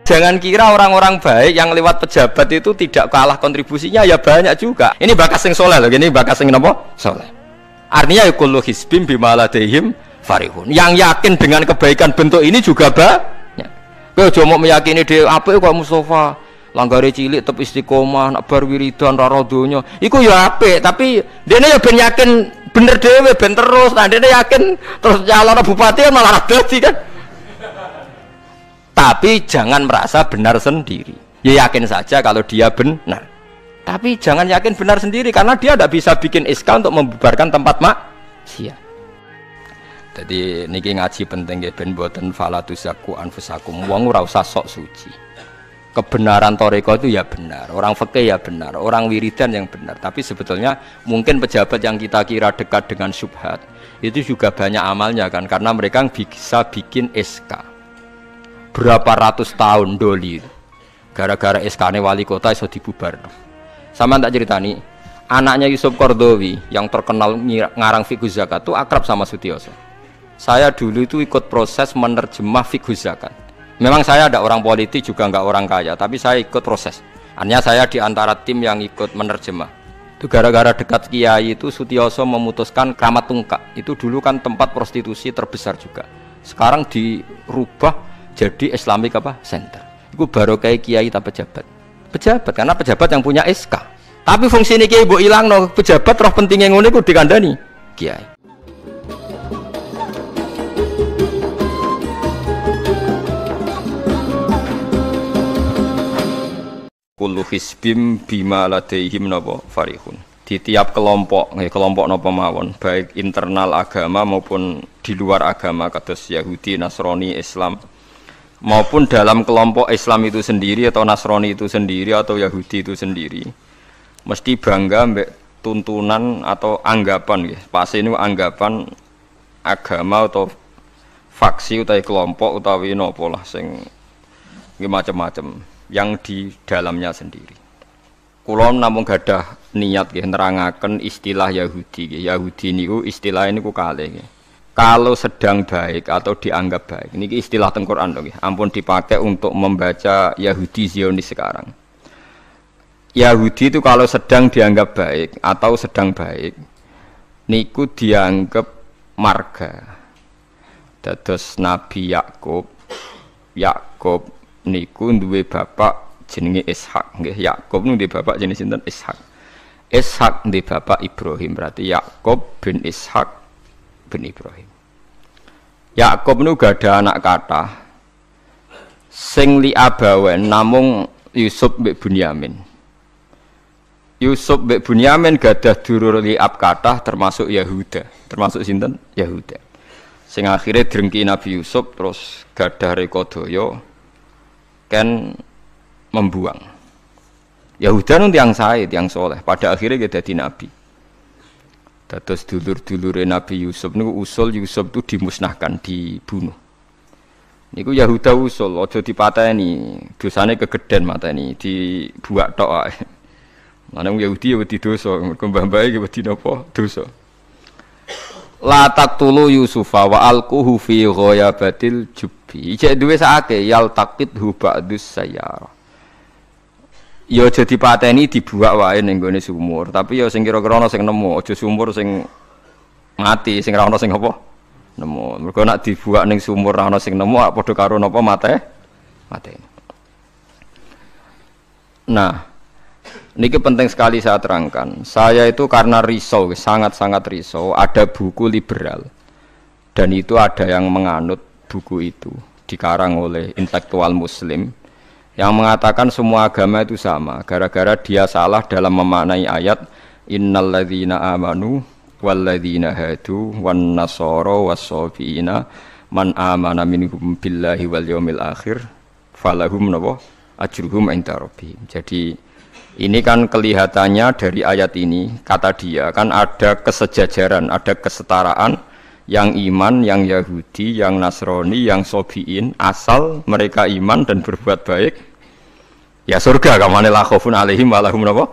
Jangan kira orang-orang baik yang lewat pejabat itu tidak kalah kontribusinya, ya banyak juga. Ini bakas sing soleh loh, ini bakas sing napa? Soleh. Artinya kullu hisbim bima ladaihim farihun. Yang yakin dengan kebaikan bentuk ini juga banyak. Kowe aja mau meyakini dhewe apik kok Mustofa. Langgare cilik tetep istiqomah, nak bar wiridan ra donya. Iku ya apik, tapi dene ya ben yakin bener dhewe ben terus. Nah dene yakin terus calon bupati malah dadi kan. Tapi jangan merasa benar sendiri. Ya yakin saja kalau dia benar. Tapi jangan yakin benar sendiri karena dia tidak bisa bikin SK untuk membubarkan tempat maksiat. Jadi niki ngaji penting nggih ben boten falatuzaku anfusakum. Wong ora usah sok suci. Kebenaran toriko itu ya benar, orang fikih ya benar, orang wiridan yang benar. Tapi sebetulnya mungkin pejabat yang kita kira dekat dengan syubhat itu juga banyak amalnya kan, karena mereka bisa bikin SK. Berapa ratus tahun doli gara-gara SK-ne wali kota iso dibubar. Sama tak ceritani, anaknya Yusuf Qaradawi yang terkenal ngarang fiqh zakat itu akrab sama Sutioso. Saya dulu itu ikut proses menerjemah fiqh zakat. Memang saya ada orang politik juga enggak orang kaya, tapi saya ikut proses. Artinya saya di antara tim yang ikut menerjemah. Itu gara-gara dekat kiai itu Sutioso memutuskan Kramat Tungkak. Itu dulu kan tempat prostitusi terbesar juga. Sekarang dirubah jadi Islamic apa center. Itu baru kayak kiai tak pejabat. Pejabat karena pejabat yang punya SK. Tapi fungsi ini kiai mbok ilangno, pejabat roh pentingnya ngono iku dikandani kiai. Kullu hisbim bima ladaihim napa farihun. Di tiap kelompok, kelompok napa mawon, baik internal agama maupun di luar agama kados Yahudi, Nasrani, Islam, maupun dalam kelompok Islam itu sendiri atau Nasrani itu sendiri atau Yahudi itu sendiri, mesti bangga mbek tuntunan atau anggapan, pasti ini anggapan agama atau faksi utawi kelompok utawi nopo lah sing macam-macam yang di dalamnya sendiri. Kula namung gadah niat nggih nerangaken istilah Yahudi. Yahudi niku istilah niku kalih nggih. Kalau sedang baik atau dianggap baik. Niki istilah teng Quran lho nggih. Ampun dipakai untuk membaca Yahudi Zionis sekarang. Yahudi itu kalau sedang dianggap baik atau sedang baik niku dianggap marga. Dados Nabi Yakub niku duwe bapak jenenge Ishak nggih. Yakub niku duwe bapak jenenge sinten? Ishak. Ishak duwe bapak Ibrahim, berarti Yakub bin Ishak bin Ibrahim. Yakub niku gada anak kathah sing li abawen namung Yusuf mbek Bunyamin. Yusuf mbek Bunyamin gadah dulur liab kathah termasuk Yahuda. Termasuk sinten? Yahuda. Sing akhire drengki Nabi Yusuf terus gadah rekodaya kan membuang. Yahuda nun tiang sae, tiang soleh. Pada akhirnya dia jadi nabi. Dados dulur-dulure Nabi Yusuf niku usul Yusuf itu dimusnahkan, dibunuh. Niku Yahuda usul, aja dipateni, dosane kegeden mateni, dibuak tok ae. Manung Yahudi ya wedi dosa, mergo mbah-mbahe iki wedi napa? Dosa. La taqtulu Yusufa wa alquhu fi ghayabatil jubbi. Ijek duwe sakake yal taqidhu ba'dus sayyara. Ya aja dipateni dibuak wae ning gone sumur, tapi ya sing kira-kira ana sing nemu, aja sumur sing mati, sing ra ana sing apa? Nemu. Mergo nek dibuak ning sumur ra ana sing nemu, padha karo napa mate. Nah, niki penting sekali saya terangkan. Saya itu karena risau, sangat-sangat risau, ada buku liberal. Dan itu ada yang menganut buku itu, dikarang oleh intelektual muslim yang mengatakan semua agama itu sama, gara-gara dia salah dalam memaknai ayat innalladzina amanu walladzina hadu wan nasara was-sabiina man amana minhum billahi wal yaumil akhir falahum nawa ajruhum inda rabbihim. Jadi ini kan kelihatannya dari ayat ini, kata dia kan ada kesejajaran, ada kesetaraan yang iman, yang Yahudi, yang Nasrani, yang Sobiin, asal mereka iman dan berbuat baik, ya surga. Kamane la khaufun alaihim wa lahum napa.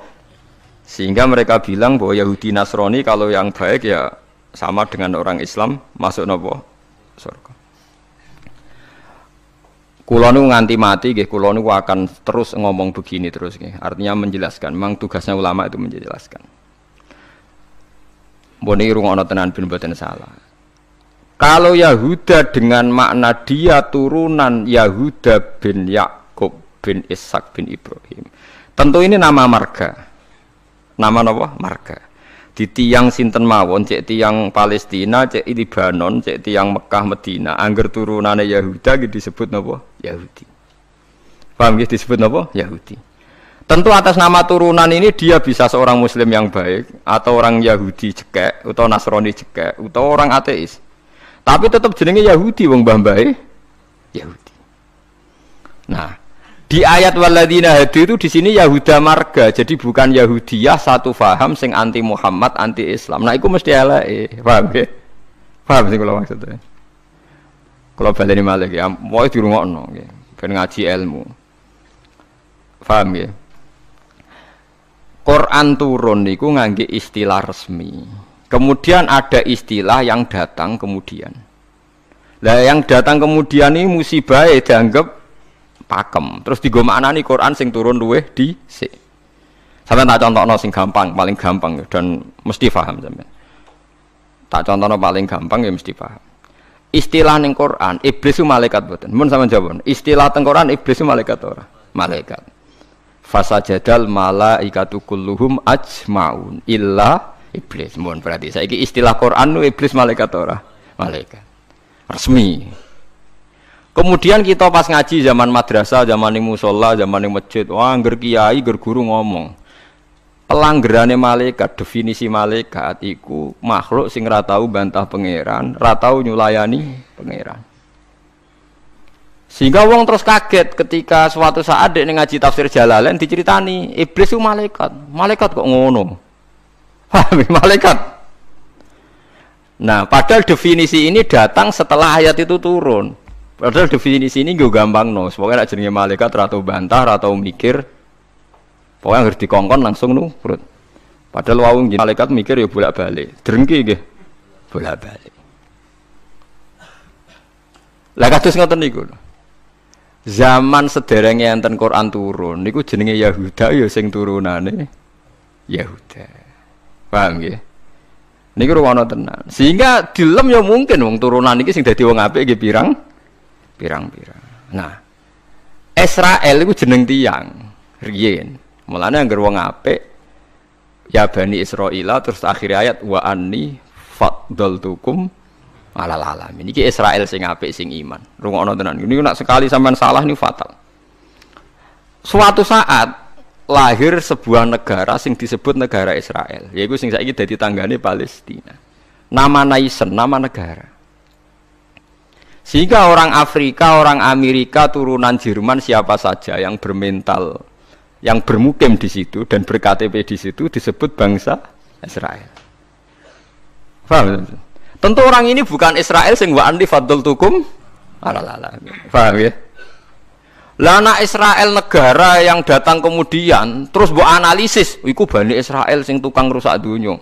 Sehingga mereka bilang bahwa Yahudi Nasrani kalau yang baik ya sama dengan orang Islam masuk napa? Surga. Kula nu nganti mati nggih kula niku akan terus ngomong begini terus nggih. Artinya menjelaskan. Memang tugasnya ulama itu menjelaskan. Mbok niki rungokno tenan ben mboten salah. Kalau Yahuda dengan makna dia turunan Yahuda bin Yakub bin Ishak bin Ibrahim. Tentu ini nama marga. Nama apa? Marga. Di tiang sinten mawon, cek tiang Palestina, cek Libanon, cek tiang Mekah Medina, angger turunane Yahuda gitu disebut napa? Yahudi. Paham gitu disebut napa? Yahudi. Tentu atas nama turunan ini dia bisa seorang muslim yang baik atau orang Yahudi cekek atau Nasrani cekek atau orang ateis. Tapi tetap jenenge Yahudi wong mbah-mbahe Yahudi. Nah, di ayat waladina hadu itu di sini Yahuda marga, jadi bukan Yahudiyah satu faham sing anti Muhammad, anti Islam. Nah, itu mesti eleke, paham ya? Paham sing kula maksudnya. Kalau baleni malih ya, mau dirungokno nggih, ben ngaji ilmu. Paham ya? Quran turun niku ngangge istilah resmi. Kemudian ada istilah yang datang kemudian. Lah yang datang kemudian ini musibah dianggap pakem. Terus digo maknani Quran sing turun luweh dhisik. Sampeyan tak contohno sing gampang, paling gampang dan mesti paham sampeyan. Tak contohno paling gampang ya mesti paham. Istilah ning Quran, iblis itu malaikat mboten. Mun sampeyan jawab. Istilah teng Quran iblis itu malaikat ora? Malaikat. Fasajadal malaikatu kulluhum ajmaun illa iblis. Mun berarti saiki istilah Quran iblis malaikat ora? Malaikat. Resmi. Kemudian kita pas ngaji zaman madrasah, zaman ning musala, zaman ning masjid, wah ngger kiai, ngger guru ngomong. Pelanggerane malaikat, definisi malaikat iku makhluk sing ra tau bantah pangeran, ra tau nyulayani pangeran. Sehingga wong terus kaget ketika suatu saat dek ngaji tafsir Jalalain diceritani iblis itu malaikat. Malaikat kok ngono? Paham malaikat? Nah, padahal definisi ini datang setelah ayat itu turun. Padahal definisi ini gue gampang no. Pokoknya nak jenenge malaikat atau bantah atau mikir. Pokoknya harus dikongkon langsung nurut. Padahal wawung malaikat mikir ya bolak-balik. Drengki nggih. Bolak-balik. Lah kados ngoten niku. Zaman sederenge enten Quran turun niku jenenge Yahuda ya sing turunane Yahuda. Paham nggih? Niku ruwono tenan. Sehingga dilem ya mungkin wong turunan iki sing dadi wong apik nggih pirang-pirang. Nah, Israel itu jeneng tiang riyen. Mulane anggar wong apik ya Bani Israila terus akhir ayat wa anni faddaltukum alal alamin. Iki Israel sing apik sing iman. Rungokno tenan. Niku nek sekali sampean salah niku fatal. Suatu saat lahir sebuah negara sing disebut negara Israel. Yaiku sing saiki dadi tanggane Palestina. Nama naisen, nama negara. Sehingga orang Afrika, orang Amerika, turunan Jerman siapa saja yang bermental, yang bermukim di situ dan berKTP di situ disebut bangsa Israel. Paham? Tentu orang ini bukan Israel sing wa anni faddaltukum alal. Paham ya? Lah anak Israel negara yang datang kemudian terus mbok analisis, iku Bani Israel sing tukang rusak dunya.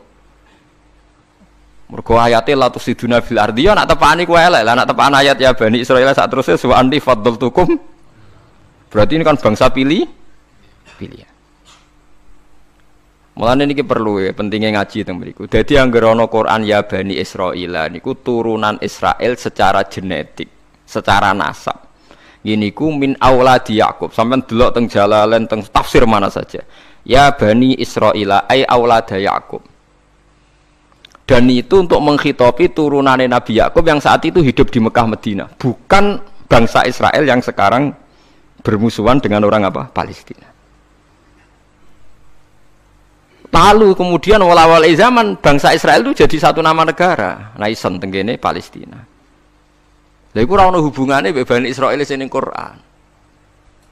Mergo ayate la tusiduna fil ardi ya nak tepani ku elek lah nak tepan ayat ya Bani Israil sak terusé wa anni faddaltukum berarti ini kan bangsa pilihan. Mulane niki perlu ya pentingnya ngaji teng mriku. Dadi anggere ana Quran ya Bani Israil niku turunan Israel secara genetik, secara nasab. Gini ku min auladi Yakub. Sampeyan delok teng Jalalain teng tafsir mana saja. Ya Bani Israil ai aulada Yakub. Dan itu untuk menghitopi turunannya Nabi Yakub yang saat itu hidup di Mekah Medina, bukan bangsa Israel yang sekarang bermusuhan dengan orang apa? Palestina. Lalu kemudian awal-awal zaman bangsa Israel itu jadi satu nama negara, naisen tenggene Palestina. Lha iku ora ono hubungane mbek Bani Israil sing ning Quran.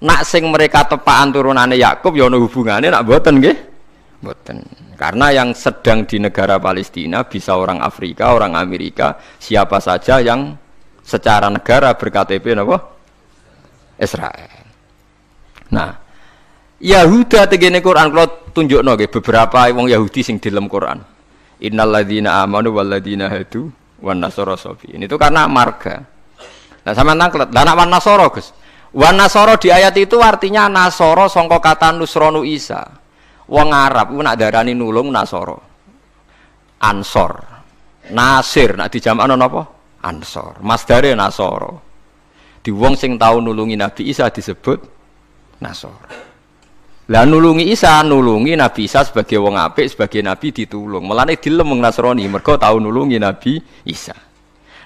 Nak sing mereka tepaan turunane Yakub ya ono hubungane, nak mboten nggih? Mboten. Karena yang sedang di negara Palestina bisa orang Afrika, orang Amerika, siapa saja yang secara negara berKTP apa? Israel. Nah, Yahuda tegene Quran kalau tunjukno nggih beberapa wong Yahudi sing di dalam Quran. Innal ladzina amanu wal ladzina hadu wan nasara sabiin. Itu karena marga. Nah, sama nangklet, lah anak Nasara, Gus. Wan Nasoro di ayat itu artinya Nasoro sangka kata nusronu Isa. Wong Arab ku nak darani nulung Nasoro. Ansor. Nasir nak dijamakno napa? Ansor. Masdare Nasoro. Di wong sing tau nulungi Nabi Isa disebut Nasoro. Lah nulungi Isa, nulungi Nabi Isa sebagai wong apik, sebagai nabi ditulung. Mulane dilem wong Nasrani mergo tau nulungi Nabi Isa.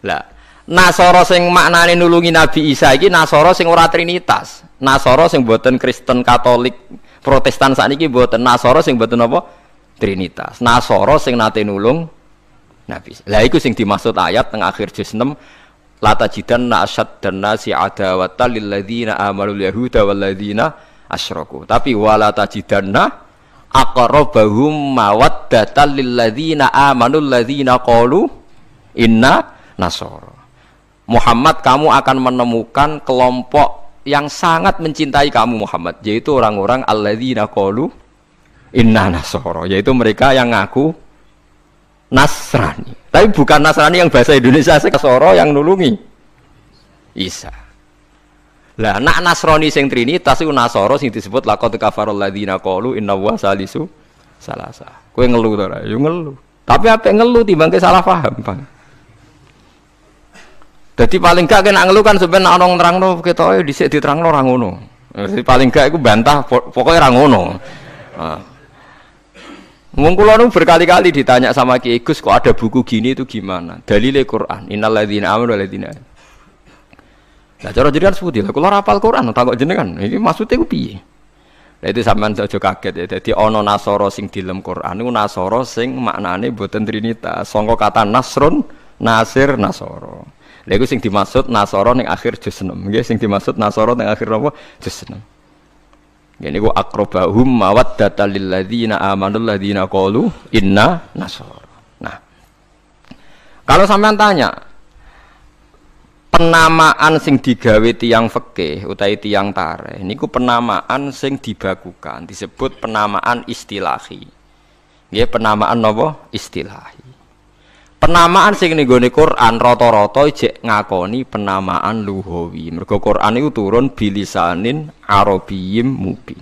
Lah Nasara sing maknane nulungi Nabi Isa iki Nasara sing ora trinitas. Nasara sing boten Kristen Katolik Protestan sakniki boten Nasara sing boten apa? Trinitas. Nasara sing nate nulung Nabi Isa. Lah iku sing dimaksud ayat teng akhir juz 6 la tajidanna asyaddan nasi adawatan lil ladzina amanul yahuda wal ladzina asyraku. Tapi wala tajidanna aqrabahum mawaddatan lil ladzina amanul ladzina qalu inna nasara. Muhammad, kamu akan menemukan kelompok yang sangat mencintai kamu Muhammad, yaitu orang-orang alladzina qalu inna nasara, yaitu mereka yang ngaku Nasrani. Tapi bukan Nasrani yang bahasa Indonesia Nasara yang nulungi Isa. Lah nak Nasrani sing trinitas iku Nasara sing disebut laqad kafarul ladzina qalu inna wa salisu salasa. Kowe ngelu to ora? Yo ngelu. Tapi apik ngelu timbang salah paham, Bang. Jadi paling gak kena ngeluh kan sebenarnya orang nerangno ketoke dhisik diterangno ora ngono. Jadi paling gak iku bantah pokoknya ora ngono. Wong kula nu berkali-kali ditanya sama Ki Gus kok ada buku gini itu gimana? Dalile Quran, innal ladzina amanu wal ladzina. Lah cara jenengan seputi lha kula hafal Quran takok jenengan. Iki maksude ku piye? Lah itu sampean aja kaget ya. Dadi ana Nasara sing dilem Quran niku Nasara sing maknane boten trinitas. Sangka kata Nasrun, Nasir, Nasara. Lha iku sing dimaksud Nasara ning akhir juz 6. Nggih sing dimaksud Nasara ning akhir apa? Juz 6. Ngene iku aqrabahum mawaddatan lil ladzina amanul ladzina qalu inna nasara. Nah. Kalau sampean tanya penamaan sing digawe tiyang fikih utawi tiyang tarikh niku penamaan sing dibakukan disebut penamaan istilahi. Nggih penamaan napa? Istilahi. Penamaan sing ning gone Quran rata-rata jek ngakoni penamaan lughawi. Mergo Quran iku turun bilisanin arabiyyin mubin.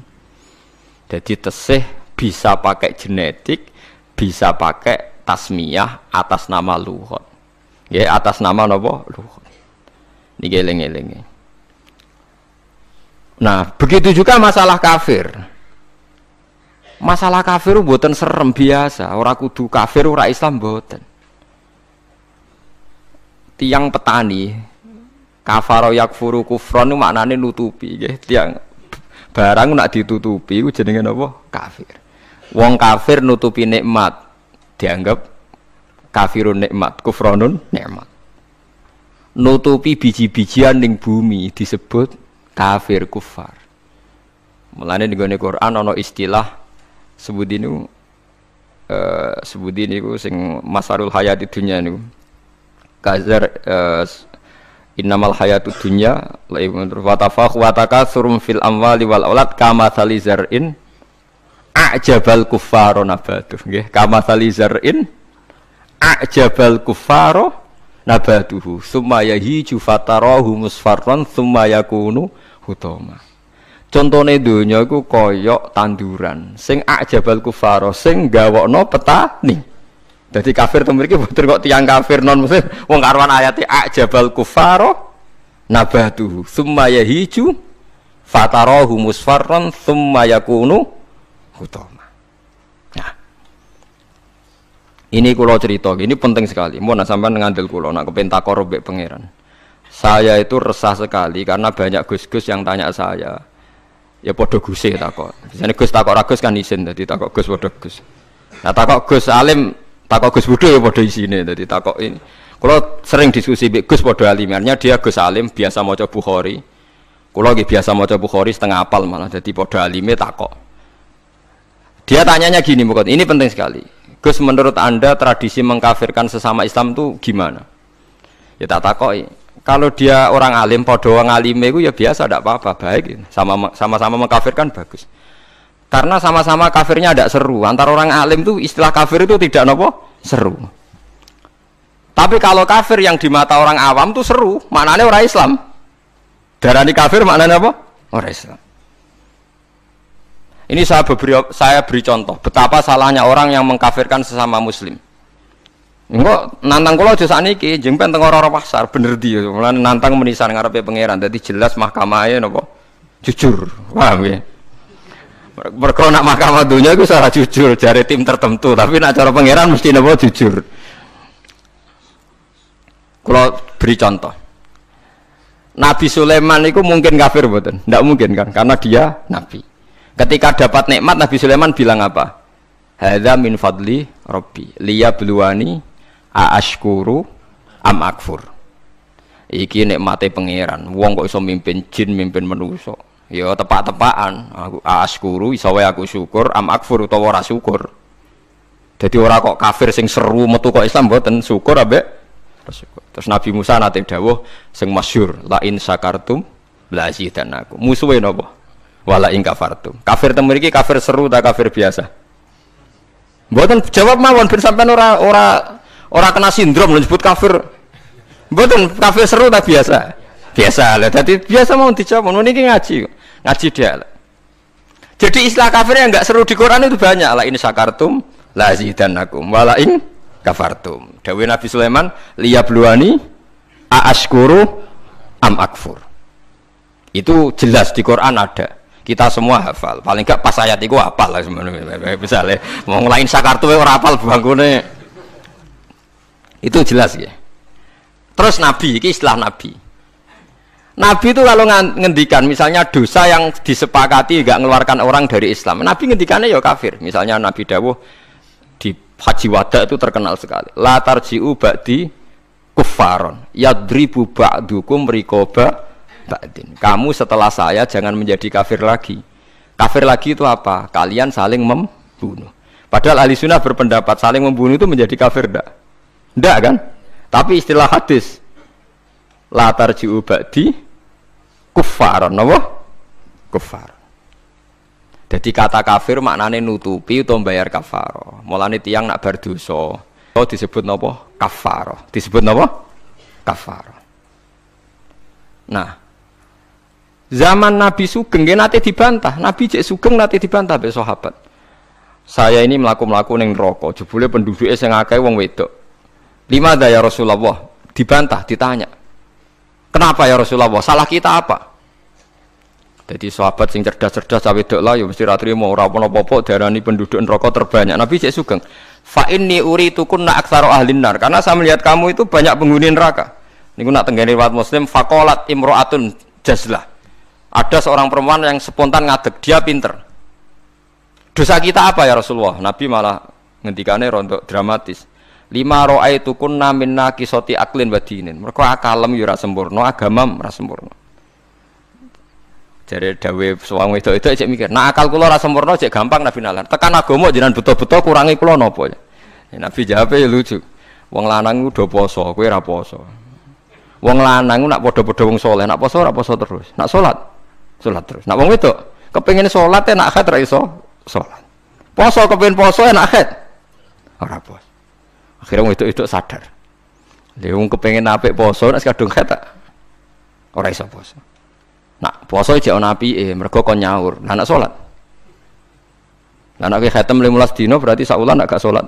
Jadi tesih bisa pakai genetik, bisa pakai tasmiyah atas nama lughat. Nggih atas nama napa? Lughat. Niki eling-elinge. Nah, begitu juga masalah kafir. Masalah kafir mboten serem biasa, ora kudu kafir ora Islam mboten. Tiang petani kafaro yakfuru kufron itu maknanya nutupi nggih. Tiang barang nak ditutupi itu jenenge napa? Kafir. Wong kafir nutupi nikmat dianggap kafirun nikmat, kufronun nikmat. Nutupi biji-bijian ning bumi disebut kafir kufar. Mulane ning Quran ana istilah sebut niku sing masarul hayati dunya niku. Kazar innamal hayatud dunya wa takatsum fil amwali wal aulad kama salizar'in a'jabal kuffara nabatuh nggih kama salizar'in a'jabal kuffara nabatuhu summa yahiju fatarahu musfarran summa yakunu hutama. Contone donya iku kaya tanduran sing a'jabal kuffara sing gawokno petani. Jadi kafir itu mriki boten kok tiyang kafir non muslim wong karwan ayate ajabal kufaro nabatuhu summa yahiju fatarahu musfarran summa yakunu hutama. Nah. Ini kula cerita, ini penting sekali. Mun sampean ngandel kula nak kepen takor mbek pangeran. Saya itu resah sekali karena banyak gus-gus yang tanya saya. Ya padha guse takok. Biasane Gus takok ra Gus kan isin dadi takok Gus padha Gus. Nah takok Gus alim takok Gus Budha ya padha isine dadi takok ini. Kula sering diskusi mbek Gus padha alimannya dia Gus alim biasa maca Bukhari. Kula nggih biasa maca Bukhari setengah apal malah dadi padha alime takok. Dia tanyanya gini bukan, ini penting sekali. Gus menurut Anda tradisi mengkafirkan sesama Islam itu gimana? Ya tak takoki. Kalau dia orang alim padha wong alime iku ya biasa ndak apa-apa, baik. Sama-sama mengkafirkan bagus. Karena sama-sama kafirnya tidak seru. Antara orang alim itu istilah kafir itu tidak nopo seru. Tapi kalau kafir yang di mata orang awam itu seru, maknanya orang Islam. Darani kafir maknanya apa? Orang Islam. Ini saya beri contoh betapa salahnya orang yang mengkafirkan sesama muslim. Engko nantang kula aja sakniki, jeng ben teng ora pasar bener di. Mulane nantang menisan ngarepe pangeran. Dadi jelas mahkamahe napa? Jujur. Paham ya? Mergo nak mahkamah dunia iku salah jujur jare tim tertentu, tapi nak cara pangeran mesti napa jujur. Kula beri contoh. Nabi Sulaiman itu mungkin kafir mboten? Ndak mungkin kan karena dia nabi. Ketika dapat nikmat Nabi Sulaiman bilang apa? Hadza min fadli Rabbi liyabluwani aashkuru am akfur. Iki nikmate pangeran. Wong kok iso mimpin jin, mimpin manusa. Ya tepak-tepakan. Aku aashkuru iso wae aku syukur, am akfur utawa ora syukur. Jadi ora kok kafir sing seru metu kok Islam mboten, syukur ambek syukur. Terus Nabi Musa nate dawuh sing masyhur, la in syakartum la azidannakum. Musuhe napa? Wala ing kafartum. Kafir teng mriki kafir seru ta kafir biasa? Mboten jawab mawon ben sampean ora kena sindrom lho nyebut kafir. Mboten kafir seru ta biasa? Biasa lah. Dadi biasa mau dijawab ngono niki ngaji. Ngaji dia. Jadi istilah kafir yang enggak seru di Quran itu banyak. La in syakartum la azidannakum wala ing kafartum. Dawuh Nabi Sulaiman liyabluwani aashkuru am akfur. Itu jelas di Quran ada. Kita semua hafal, paling enggak pas ayat itu hafal lah sebenarnya. Misalnya mau ngelain sakartu orang hafal bangkune, itu jelas ya. Terus Nabi, ini istilah Nabi. Nabi itu kalau ngendikan, misalnya dosa yang disepakati enggak mengeluarkan orang dari Islam, Nabi ngendikannya ya kafir. Misalnya Nabi dawuh di Haji Wada itu terkenal sekali. La tarji'u ba'di kuffaron, yadribu ba'dukum riqaba ba'din. Kamu setelah saya jangan menjadi kafir lagi. Kafir lagi itu apa? Kalian saling membunuh. Padahal ahli sunnah berpendapat saling membunuh itu menjadi kafir enggak? Enggak kan? Tapi istilah hadis la tarji'u ba'di kuffaron, apa? Kuffar. Jadi kata kafir maknanya nutupi atau bayar kafarah. Mulane tiyang nak berdosa disebut napa? Kafarah. Disebut napa? Kafarah. Nah, zaman Nabi Sugeng nate dibantah, Nabi cek Sugeng nate dibantah be sahabat. Saya ini mlaku-mlaku ning neraka, jebule penduduke sing akeh wong wedok. Lima ya Rasulullah, dibantah, ditanya. Kenapa ya Rasulullah? Salah kita apa? Jadi sahabat sing cerdas-cerdas cawe wedok lah ya mesti ra trimo ora apa-apa darani penduduk neraka terbanyak. Nabi cek Sugeng, fa inni uritukunna aktsaru ahlin nar, karena saya melihat kamu itu banyak penghuni neraka. Niku nak tenggene riwayat Muslim faqalat imro'atun jazlah. Ada seorang perempuan yang spontan ngadeg, dia pinter. Dosa kita apa ya Rasulullah? Nabi malah ngendikane rontok dramatis. Lima ra'aitukunna minna qisati aklin wa dinin. Mergo akalem yo ora sempurna, agamam ora sempurna. Jare dawuh suwang wedok-wedok cek mikir, "Nah akal kula ora sempurna cek gampang Nabi nalar. Tekan agama jenengan beto-beto kurangi kula napa ya?" Nabi jawab ya lucu. Wong lanang udah poso, kowe ora poso. Wong lanang nak padha-padha wong saleh, nak poso ora poso terus. Nak salat terus. Nak wong wedok kepengin salat nak haid ra iso salat. Poso kepengin poso nak haid ora poso. Akhirnya wong wedok sadar. Lha wong kepengin apik poso nak kadung haid ora iso poso. Nak poso jek ana apike, mergo kon nyaur. Lah nak salat. Lah nak khatam 15 dina berarti sak wulan nak gak salat.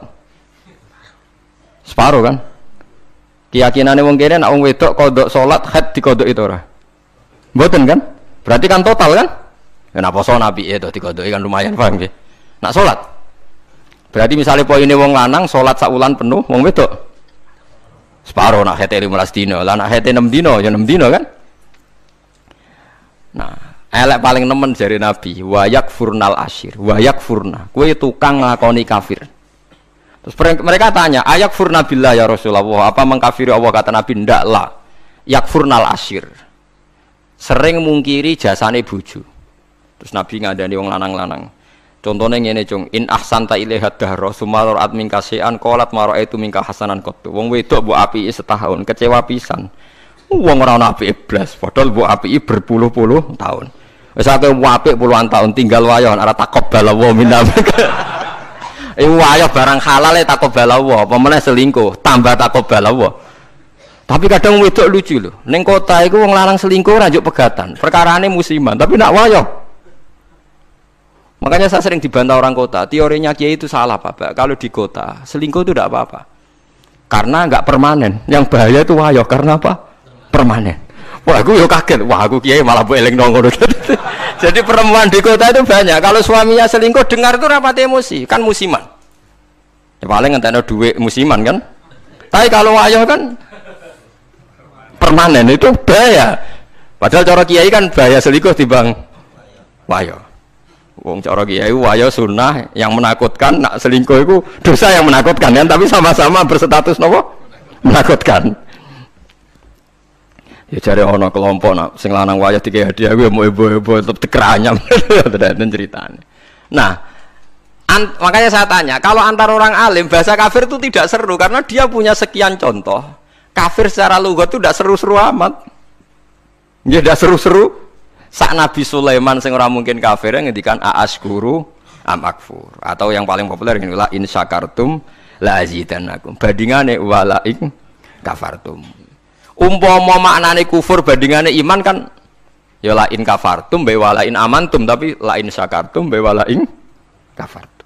Separo kan? Keyakinane wong kene nak wong wedok kodok salat haid dikodok itu ora. Mboten kan? Berarti kan total kan? Ya nak poso apike to dikodoki kan lumayan paham nggih. Nak salat. Berarti misalnya poine wong lanang salat sak wulan penuh, wong wedok separo nak haid 15 dina. Lah nak haid 6 dina ya 6 dina kan? Nah, elek paling nemen jari Nabi, wayak furnal asyir, wayak furna. Kue tukang nglakoni kafir. Terus mereka tanya, ayak furna billah ya Rasulullah, apa mengkafiri Allah? Kata Nabi, ndak lah. Yak furnal asyir. Sering mungkiri jasane bojo. Terus Nabi ngandani wong lanang-lanang. Contohnya ngene cung, in ahsanta ilaiha dahra sumaror at mingkasean qalat maro itu mingka hasanan qattu. Wong wedok mbok apiki setahun, kecewa pisan. Wong ora ana apike blas, padahal mbok apiki berpuluh-puluh tahun. Wis akeh apik puluhan tahun tinggal wayo ora takobal wa minna. Wayo barang halal takobal wa, apa meneh selingkuh tambah takobal wa. Tapi kadang wedok lucu loh. Neng kota itu wong lanang selingkuh rajuk pegatan. Perkarane musiman, tapi nak wayo. Makanya saya sering dibantah orang kota. Teorinya Kiai itu salah, Pak. Kalau di kota selingkuh itu tidak apa-apa. Karena nggak permanen. Yang bahaya itu wayo. Karena apa? Permanen. Wah, aku yo kaget. Wah, aku Kiai malah bu eling nongol. Jadi perempuan di kota itu banyak. Kalau suaminya selingkuh, dengar itu rapat emosi. Kan musiman. Ya, paling ngentekno duit musiman kan. Tapi kalau wayo kan permanen, itu bahaya. Padahal cara Kiai kan bahaya selingkuh timbang wayo. Wong cara Kiai wayo sunnah yang menakutkan, nak selingkuh itu dosa yang menakutkan kan, tapi sama-sama berstatus nopo menakutkan. Ya cari ono kelompok nak sing lanang wayo dikei hadiah gue mau ibu-ibu tetep dikeranyam. Dan ceritanya. Nah, makanya saya tanya, kalau antar orang alim bahasa kafir itu tidak seru karena dia punya sekian contoh. Kafir secara lughat itu tidak seru-seru amat. Ya tidak seru-seru. Sak Nabi Sulaiman sing ora mungkin kafir ngendikan a'askuru am akfur, atau yang paling populer ini la in syakartum la azidannakum. Bandingane wala in kafartum. Umpama maknane kufur bandingane iman kan ya la in kafartum be wala in amantum, tapi la in syakartum be wala in kafartum.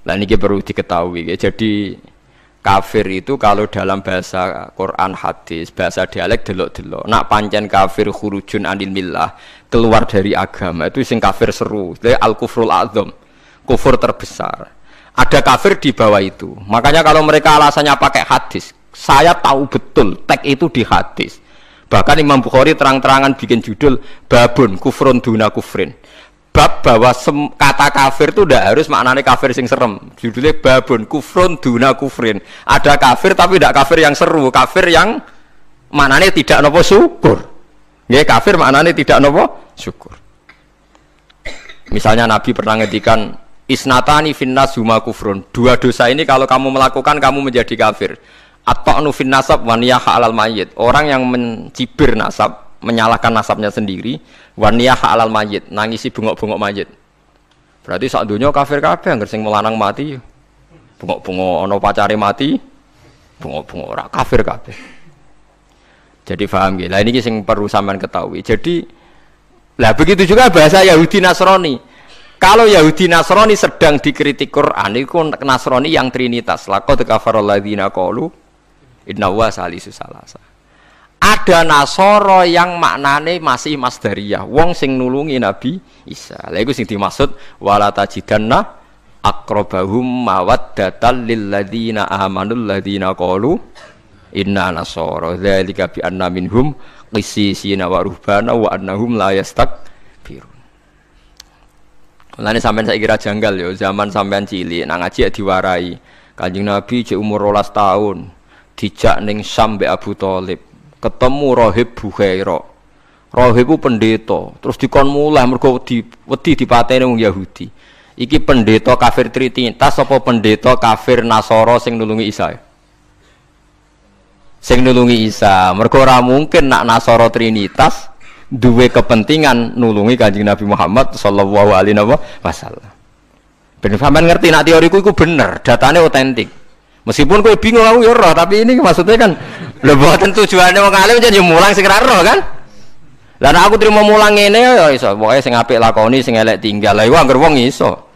Lah niki perlu diketahui. Jadi kafir itu kalau dalam bahasa Quran hadis, bahasa dialek delok-delok. Nak pancen kafir khurujun anil millah, keluar dari agama, itu sing kafir seru. Itu al-kufrul a'dzam, kufur terbesar. Ada kafir di bawah itu. Makanya kalau mereka alasannya pakai hadis, saya tahu betul teks itu di hadis. Bahkan Imam Bukhari terang-terangan bikin judul babun kufrun duna kufrin. Bab bahwa kata kafir itu tidak harus maknanya kafir sing serem. Judulnya babun kufrun duna kufrin. Ada kafir tapi tidak kafir yang seru, kafir yang maknanya tidak nopo syukur. Ya kafir maknanya tidak nopo syukur. Misalnya Nabi pernah ngedikan isnatani finnas huma kufrun. Dua dosa ini kalau kamu melakukan kamu menjadi kafir. At-ta'nu fin nasab wa niyaha 'alal mayyit. Orang yang mencibir nasab, menyalahkan nasabnya sendiri, waniyah alal mayit, nangisi bengok-bengok mayit. Berarti sak dunya kafir kabeh anggere sing melanang mati. Bengok-bengok ana pacare mati, bengok-bengok ora kafir kabeh. Jadi paham nggih. Lah niki sing perlu sampean ketahui. Jadi lah begitu juga bahasa Yahudi Nasrani. Kalau Yahudi Nasrani sedang dikritik Quran, itu Nasrani yang trinitas. Laqad kafaral ladzina qalu inna huwa salisu salasa. Ada Nasoro yang maknane masih masdariyah, wong sing nulungi Nabi Isa. Lha iku sing dimaksud wala tajidanna aqrabahum mawaddatan lil ladzina amanul ladzina qalu inna nasara dzalika bi anna minhum qissisina wa ruhbana wa annahum la yastakbirun. Lane sampean saiki kira janggal yo, zaman sampean cilik nang ngaji diwarai. Kanjeng Nabi jek umur 12 tahun, dijak ning Syam mbek Abu Thalib. Ketemu Rohib Bukhaira. Rohib itu pendeta, terus dikon mulai mergo wedi dipateni wong Yahudi. Iki pendeta kafir trinitas apa pendeta kafir Nasara sing nulungi Isa? Sing nulungi Isa. Mergo ora mungkin nak Nasara trinitas duwe kepentingan nulungi Kanjeng Nabi Muhammad sallallahu alaihi wasallam. Ben sampean ngerti nak teoriku iku bener, datane otentik. Meskipun kowe bingung aku ya roh, tapi ini maksudnya kan lho mboten tujuane wong alim jan yo mulang sing ra roh kan. Lah nek aku trimo mulang ngene ya iso, pokoke sing apik lakoni, sing elek tinggal. Lah iku anggere wong iso.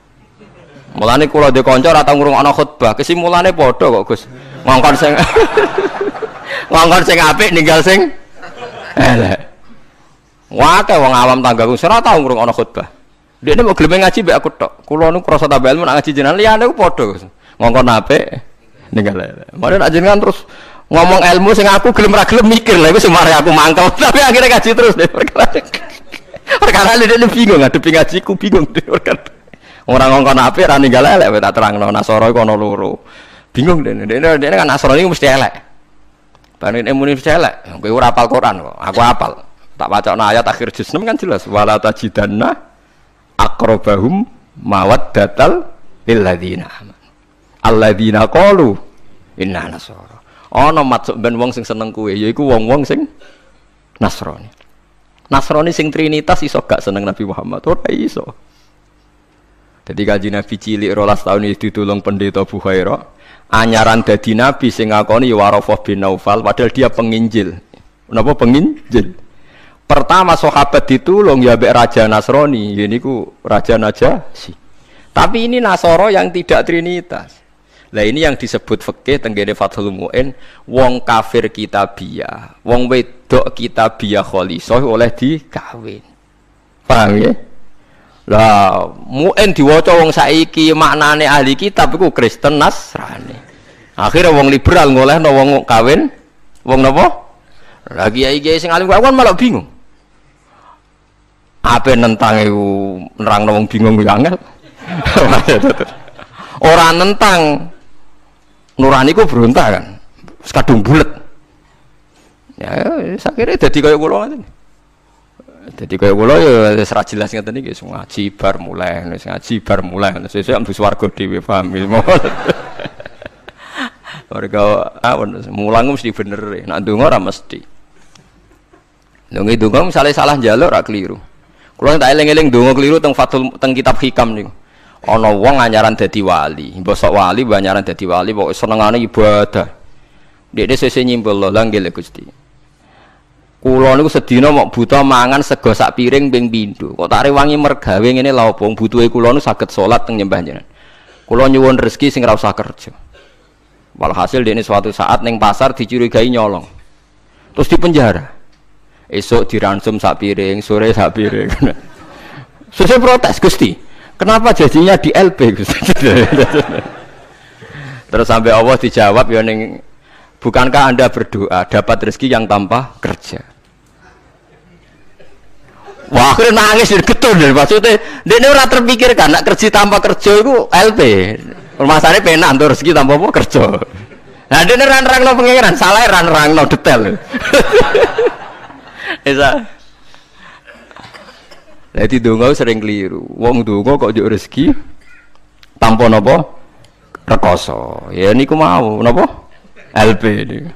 Mulane kula ndek kanca ora tau ngrungokno khutbah, kesimulane padha kok Gus. Ngongkon sing ngongkon sing apik ninggal sing elek. Wae wong awam tanggaku ora tau ngrungokno khutbah. Dekne mau gelem ngaji mbek aku tok. Kula nu krasa tambah ilmu nak ngaji jenengan liyane ku padha Gus. Ngongkon apik ninggal elek. Mare nak jenengan terus ngomong ilmu sing aku gelem ra gelem mikir lha iku semare aku mangkel tapi akhirnya ngaji terus deh perkara ini bingung ngadepi ngajiku bingung deh orang ngongkon apik ra ninggal elek tak terangno Nasara iku ana loro bingung dene kan Nasara iku mesti elek banen emune mesti elek kowe ora hafal Quran kok aku hafal tak wacana ayat akhir juz 6 kan jelas wala tajidanna aqrabahum mawaddatal lil ladzina alladzina qalu inna nasara. Ana maksud ben wong sing seneng kowe yaiku wong-wong sing Nasrani. Nasrani sing trinitas iso gak seneng Nabi Muhammad ora iso. Dadi Kanjeng Nabi cilik 12 tahun iki ditulung pendeta Bukhaira. anyaran dadi nabi sing ngakoni Waraqah bin Naufal padahal dia penginjil. Napa penginjil? Pertama sahabat ditulung ya mbek raja Nasrani, niku raja Najasyi. Tapi ini Nasoro yang tidak trinitas. Lah ini yang disebut fikih tenggene Fathul Mu'in, wong kafir kitabiah, wong wedok kitabiah khalisah oleh dikawin. Paham ya? Lah Mu'in diwaca wong saiki maknane ahli kitab iku Kristen Nasrani. Akhirnya wong liberal ngolehno wong kawin wong napa? Lah kiai-kiai sing alim kan malah bingung. Apa nentang iku nerangno wong bingung ku angel. Ora nentang nurani ku berontak kan. Wis kadung bulet. Ya sakire dadi kaya kula ngoten. Dadi kaya kula ya wis ra jelas ngeten iki ngaji bar mulai, wis ngaji bar mulai. Sesuk mlebu swarga dhewe paham. Warga awon mulang mesti bener. Nek ndonga ora mesti. Ndonga ndonga misale salah njaluk ra kliru. Kula tak eling-eling ndonga kliru teng Fathul teng kitab Hikam niku. Ana wong anyaran dadi wali, mbosok wali anyaran dadi wali pokoke senengane ibadah. Dekne sesuk nyimpul lho nggih Gusti. Kula niku sedina mok buta mangan sego sak piring ping pindho. Kok tak rewangi mergawe ngene lha opo butuhe kula niku saged salat teng nyembah jenengan. Kula nyuwun rezeki sing ora usah kerja. Walhasil dekne suatu saat ning pasar dicurigai nyolong. Terus dipenjara. Esok diransum sak piring, sore sak piring. Sesuk protes Gusti. Kenapa jadinya di LP? Terus sampai Allah dijawab ya ning bukankah Anda berdoa dapat rezeki yang tanpa kerja? Wah, akhirnya nangis getun maksudnya dia ora terpikirkan nak kerja tanpa kerja itu LP. Masalahnya penak untuk rezeki tanpa apa kerja. Nah, dia nerang-nerangno pengiran, salah nerang-nerangno detail. Esa jadi donga sering keliru. Wong donga kok njuk rezeki tanpa napa? Rekoso. Ya niku mau napa? LP niku.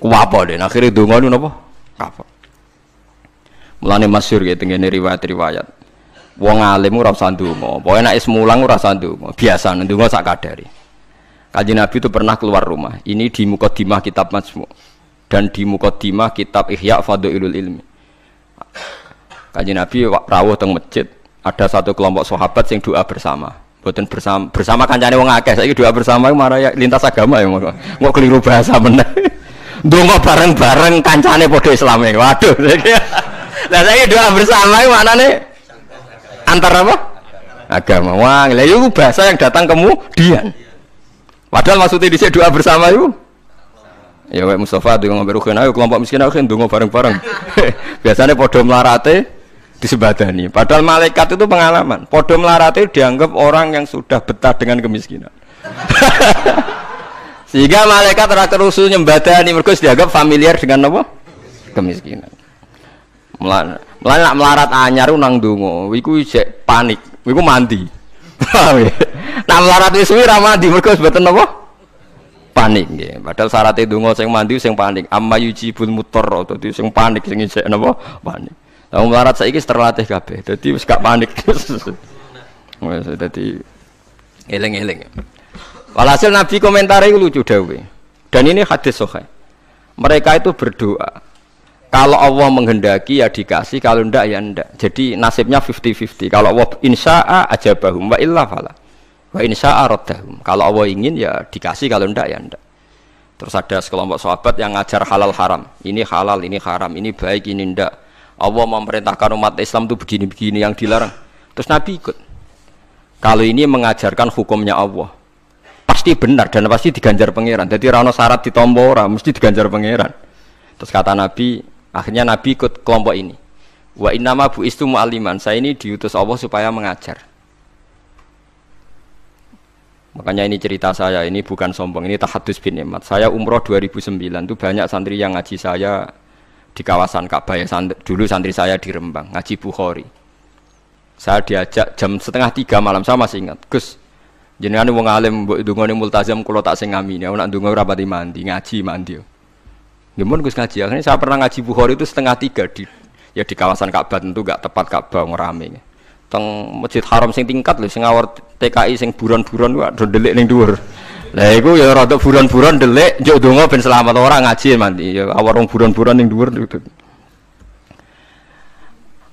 Ku apa den akhire donga niku napa? Kapok. Mulane masyhur ya tengene riwayat-riwayat. Wong alim ora usah ndonga. Pokoke nek is mulang ora usah ndonga. Biasa ndonga sak kadare. Kanjeng Nabi itu pernah keluar rumah. Ini di Muqaddimah kitab Majmu' dan di Muqaddimah kitab Ihya Fadhailul Ilmi. Kanjeng Nabi rawuh teng masjid, ada satu kelompok sahabat yang doa bersama. Mboten bersama kancane wong akeh. Saiki doa bersama iku marah lintas agama ya moko. Kok keliru bahasa meneh. Ndonga bareng-bareng kancane padha Islame. Waduh. Lah saiki doa bersama iku maknane antar apa? Agama. Wah, lha iku bahasa yang datang kemudian. Padahal maksudnya dhisik doa bersama itu ya wae Mustafa dengan ngombe rugen ayo kelompok miskin ayo ndonga bareng-bareng. Biasanya padha melarate disebadani. Padahal malaikat itu pengalaman. Padha melarate dianggap orang yang sudah betah dengan kemiskinan. Sehingga malaikat ora kerusu nyembadani mergo dianggap familiar dengan apa? Kemiskinan. Mulane nak melarat anyar nang ndonga, iku isih panik. Iku mandi. Nak melarat wis suwi ra mandi mergo mboten apa? Panik nggih. Padahal syaratnya donga sing mandi sing panik. Amma yujibul mutarr dadi sing panik sing isih napa? Panik. Lah melarat saiki wis terlatih kabeh. Dadi wis gak panik. Wis dadi eling-eling. Walhasil Nabi komentare iku lucu dawuhe. Dan ini hadis sahih. Mereka itu berdoa. Kalau Allah menghendaki ya dikasih, kalau ndak ya ndak. Jadi nasibnya 50-50. Kalau Allah insya'a ajabahum wa illa fala. Wa insya'a raddahum. Kalau Allah ingin ya dikasih, kalau ndak ya ndak. Terus ada sekelompok sahabat yang ngajar halal haram. Ini halal, ini haram, ini baik, ini ndak. Allah memerintahkan umat Islam itu begini-begini yang dilarang. Terus Nabi ikut. Kalau ini mengajarkan hukumnya Allah, pasti benar dan pasti diganjar pangeran. Jadi ra ono syarat ditampa ora, mesti diganjar pangeran. Terus kata Nabi, akhirnya Nabi ikut kelompok ini. Wa innama bu'istu mu'alliman. Saya ini diutus Allah supaya mengajar. Makanya ini cerita saya, ini bukan sombong, ini tahadus bin nikmat. Saya umroh 2009 itu banyak santri yang ngaji saya di kawasan Ka'bah ya, dulu santri saya di Rembang, ngaji Bukhari. Saya diajak jam 2:30 malam, saya masih ingat. Gus, jenengan wong alim mbok ndongane multazam kula tak sing ngamini, nek ndonga ora pati mandi, ngaji mandi. Nggih mun Gus ngaji. Akhirnya saya pernah ngaji Bukhari itu 2:30 di kawasan Ka'bah, tentu enggak tepat Ka'bah ngrame. Teng Masjid Haram sing tingkat lho sing ngawur TKI sing buron-buron wae do ndelik ning dhuwur. Lah iku ya rada buron-buron delik njuk donga ben selamat orang ngaji mati. Ya awarung buron-buron ning dhuwur.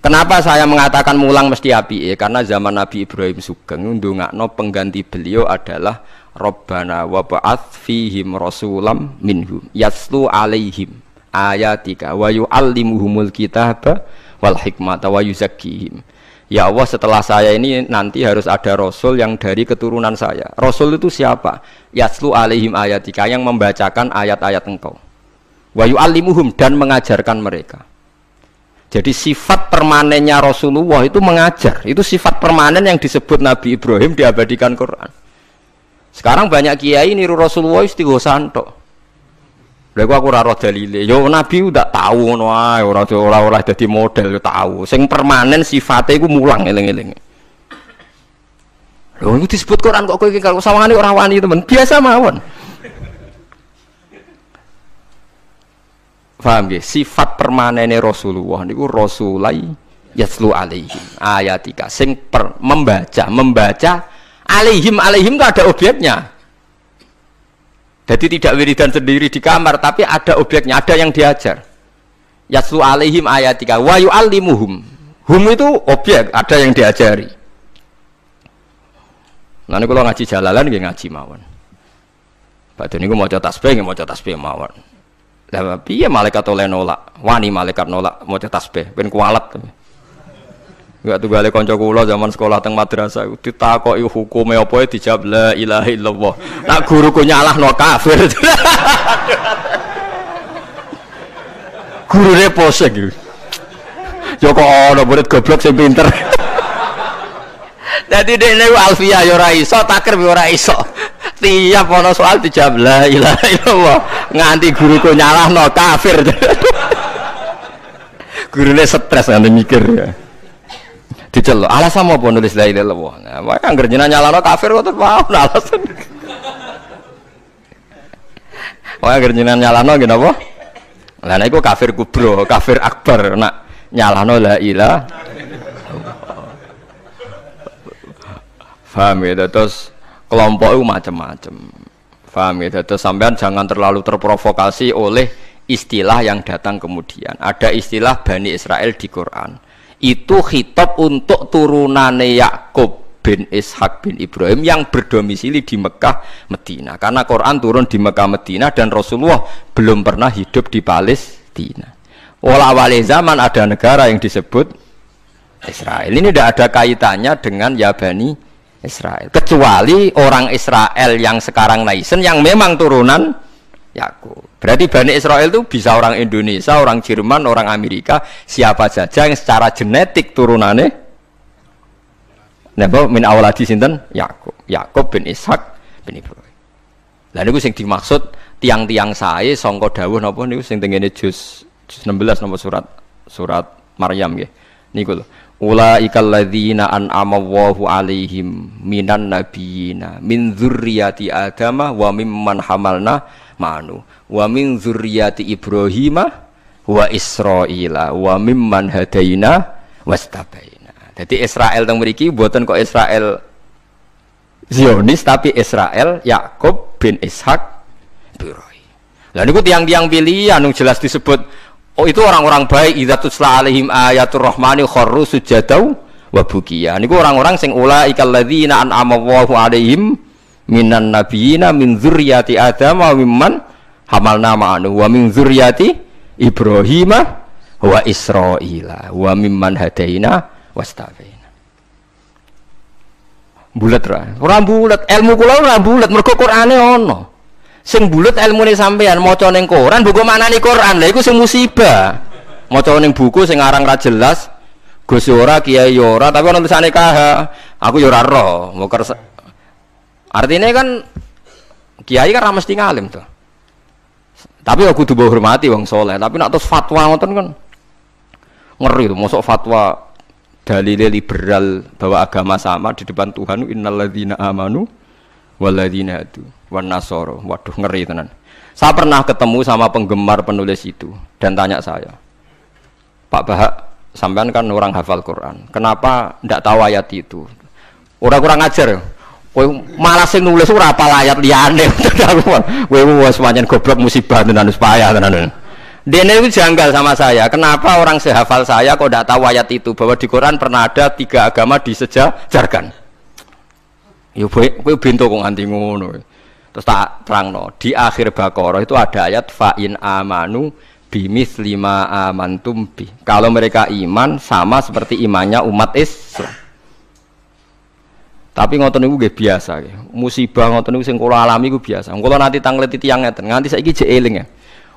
Kenapa saya mengatakan mulang mesti api? Karena zaman Nabi Ibrahim Sugeng ndongakno pengganti beliau adalah Rabbana wa ba'ats fihim rasulam minhum yaslu alaihim ayatika wa yu'allimuhumul kitaba wal hikmata wa yuzakkihim. Ya Allah, setelah saya ini nanti harus ada rasul yang dari keturunan saya. Rasul itu siapa? Yaslu alaihim ayatika, yang membacakan ayat-ayat engkau. Wa yu'allimuhum, dan mengajarkan mereka. Jadi sifat permanennya Rasulullah itu mengajar. Itu sifat permanen yang disebut Nabi Ibrahim diabadikan Quran. Sekarang banyak kiai niru Rasulullah istighosan tok. Lha aku ora roh dalile. Yo Nabi udah tahu ngono ae, ora dadi model tahu. Sing permanen sifate iku mulang eling-eling. Lho iku disebut Quran kok kowe iki kalau sawangane ora wani temen. Biasa mawon. Paham nggih? Sifat permanene Rasulullah niku rasulai yaslu alaihim ayatika sing membaca alaihim itu ada objeknya. Jadi tidak wiridan sendiri di kamar, tapi ada objeknya, ada yang diajar. Yaslu alaihim ayatika wa yu'allimuhum. Hum itu objek, ada yang diajari. Nanti kalau ngaji jalalan nggih ngaji mawon. Badhe niku maca tasbih nggih maca tasbih mawon. Lah piye malaikat oleh nolak? Wani malaikat nolak maca tasbih, ben kualat. Enggak tunggale kanca kula zaman sekolah teng madrasah ditakoki hukume apa dijawab la ilaha illallah. Nak guruku nyalahno kafir. Gurune posek iki. Yo kok ana murid goblok sing pinter. Dadi dekne alfiah yo ora iso, takrib yo ora iso. Tiap ana soal dijawab la ilaha illallah nganti guruku nyalahno kafir. Gurune stres nganti mikir ya. Diceluk alasan apa nulis la ilaha illallah. Nah, wae anggere jenengan nyalano kafir kok mau alasan. Wae anggere jenengan nyalano nggih napa? Lah niku kafir kubro, kafir akbar nak nyalano la ilaha. Paham ya, terus kelompok itu macam-macam. Paham ya, terus sampean jangan terlalu terprovokasi oleh istilah yang datang kemudian. Ada istilah Bani Israel di Quran. Itu khitab untuk turunane Yakub bin Ishak bin Ibrahim yang berdomisili di Mekah, Medina. Karena Quran turun di Mekah, Medina dan Rasulullah belum pernah hidup di Palestina. Awal zaman ada negara yang disebut Israel. Ini tidak ada kaitannya dengan ya Bani Israel. Kecuali orang Israel yang sekarang naisen yang memang turunan Yakub. Berarti Bani Israel itu bisa orang Indonesia, orang Jerman, orang Amerika, siapa saja yang secara genetik turunannya napa min awladi sinten Yakub. Yakub bin Ishak bin Ibrahim. Lah niku sing dimaksud tiang-tiang sae sangka dawuh napa niku sing tengene juz 16 napa surat Maryam nggih. Niku lho. Ulaikal ladzina an'ama Allahu 'alaihim minan nabiyina min dzurriyyati Adama wa mimman hamalna ma'anu wa min dzurriyyati Ibrahim wa Israila wa mimman hadaina wastabaina. Jadi Israel teng mriki mboten kok Israel Zionis tapi Israel Yakub bin Ishak Ibrahim. Lah niku tiang-tiang pilihan yang jelas disebut oh itu orang-orang baik idza tusla alaihim ayatul rahmani kharru sujadau wa bukiya. Niku orang-orang sing ulaikal ladzina an'ama Allahu 'alaihim minan nabiyina min dzurriyyati Adam wa mimman hamalna ma'anu wa min dzurriyyati Ibrahim wa Israila wa mimman hadaina wastafaina. Bulet ora bulet, ilmu kula ora bulet mergo Qur'ane ono. Sing bulet ilmune sampean maca ning Quran buku maknane Quran. Lha iku sing musibah. Maca ning buku sing aran ra jelas, Gus ora, Kiai ora, tapi ana tulisane KH. Aku ya ora roh. Artinya kan Kiai kan ra mesti ngalim tuh. Tapi aku kudu hormati wong soleh, tapi nek terus fatwa ngoten kan ngeri tuh, mosok fatwa dalile liberal bahwa agama sama di depan Tuhan innalladzina amanu walladzina hadu wan nasara. Waduh ngeri tenan. Saya pernah ketemu sama penggemar penulis itu dan tanya saya, Pak Bahak, sampean kan orang hafal Quran, kenapa ndak tahu ayat itu? Orang kurang ajar. Kowe malah sing nulis ora apal ayat liyane. Kowe wis pancen goblok musibah tenan wis payah tenan. Dene itu janggal sama saya. Kenapa orang sehafal saya kok tidak tahu ayat itu bahwa di Quran pernah ada 3 agama disejajarkan. Yo kowe bento kok nganti ngono. Terus tak terangno, di akhir Baqarah itu ada ayat fa in amanu bimitsli ma amantum bi. Kalau mereka iman sama seperti imannya umat Islam. Tapi ngoten niku nggih biasa nggih. Musibah ngoten niku sing kula alami iku biasa. Kula nanti tangleti tiyang ngeten, nganti saiki jek eling ya.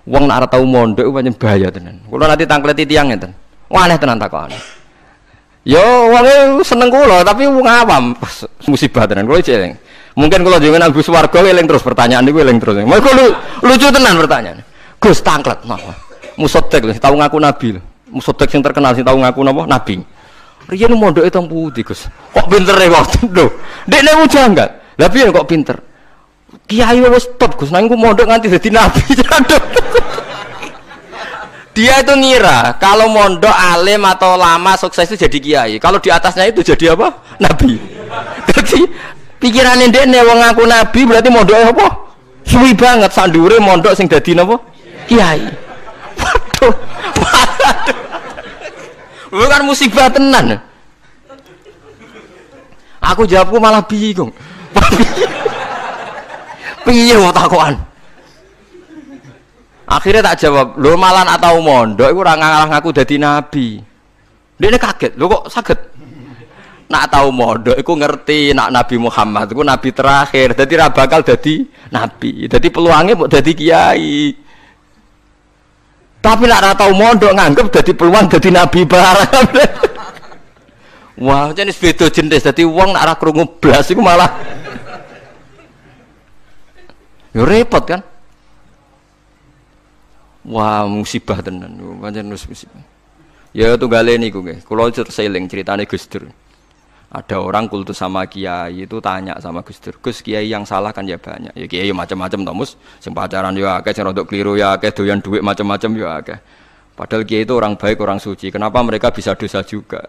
Wong nek ora tau mondok iku pancen bahaya tenan. Kula nanti tangleti tiyang ngeten. Wah aneh tenan takokane. Yo wong seneng kula tapi wong awam musibah tenan kula jek eling. Mungkin kula jenengan Gus Warga eling terus pertanyaan niku eling terus. Mergo lucu tenan pertanyaan. Gus tanglet napa? Musotek tau ngaku nabi. Musotek sing terkenal sing tau ngaku napa? Nabi. Riyen mondoke teng pundi, Gus? Kok pintere kok? Lho, dekne ku janggal. Lah piye kok pinter? Kiai wis top, Gus. Nang ku mondok nganti dadi nabi. Dia itu ngira kalau mondok alim atau lama sukses itu jadi kiai. Kalau di atasnya itu jadi apa? Nabi. Jadi pikirane dekne wong ngaku nabi berarti mondoke apa? Suwi banget sandure mondok sing dadi napa? Kiai. Waduh. Bukan musibah tenan. Aku jawabku malah bingung. Piye wae takokan. Akhirnya tak jawab, lho malan atau mondok iku ora ngalah ngaku dadi nabi. Dene kaget, lho kok saged. Nak tau mondok iku ngerti nak Nabi Muhammad iku nabi terakhir, dadi ra bakal dadi nabi. Dadi peluange mbok dadi kiai. Tapi nak ora tau mondok nganggep dadi peluang dadi nabi barang. Wah, jenis beda jenis. Dadi wong nak ora krungu blas iku malah yo repot kan. Wah, musibah tenan. Pancen musibah. Ya tunggale niku nggih. Kula seling ceritane Gus Dur. Ada orang kultus sama kiai itu tanya sama Gus Dur, Gus kiai yang salah kan ya banyak. Ya kiai macam-macam tomus, sing pacaran ya akeh, sing rodok keliru ya akeh, doyan duit macam-macam ya akeh. Padahal kiai itu orang baik, orang suci. Kenapa mereka bisa dosa juga?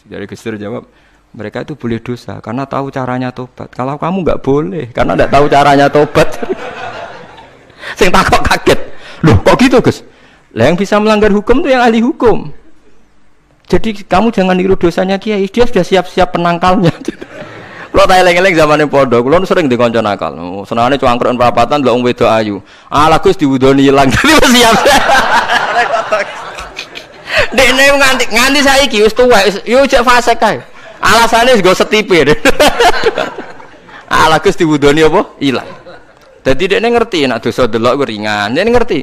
Jadi Gus Dur jawab, mereka itu boleh dosa karena tahu caranya tobat. Kalau kamu enggak boleh karena enggak tahu caranya tobat. Sing takok kaget. Loh kok gitu Gus? Lah yang bisa melanggar hukum itu yang ahli hukum. Jadi kamu jangan niru dosanya kiai, dia sudah siap-siap penangkalnya. Kalau tak eleng-eleng zamannya pondok, kalau sering dikonco nakal. Senangane cuangkron perapatan lho wong wedok ayu. Ala Gus diwudoni ilang. Jadi siap. Dekne nganti saiki wis tuwek, yo cek fase kae. Alasane go setipe. Ala Gus diwudoni apa? Ilang. Jadi dekne ngerti nek dosa delok ku ringan. Dekne ngerti.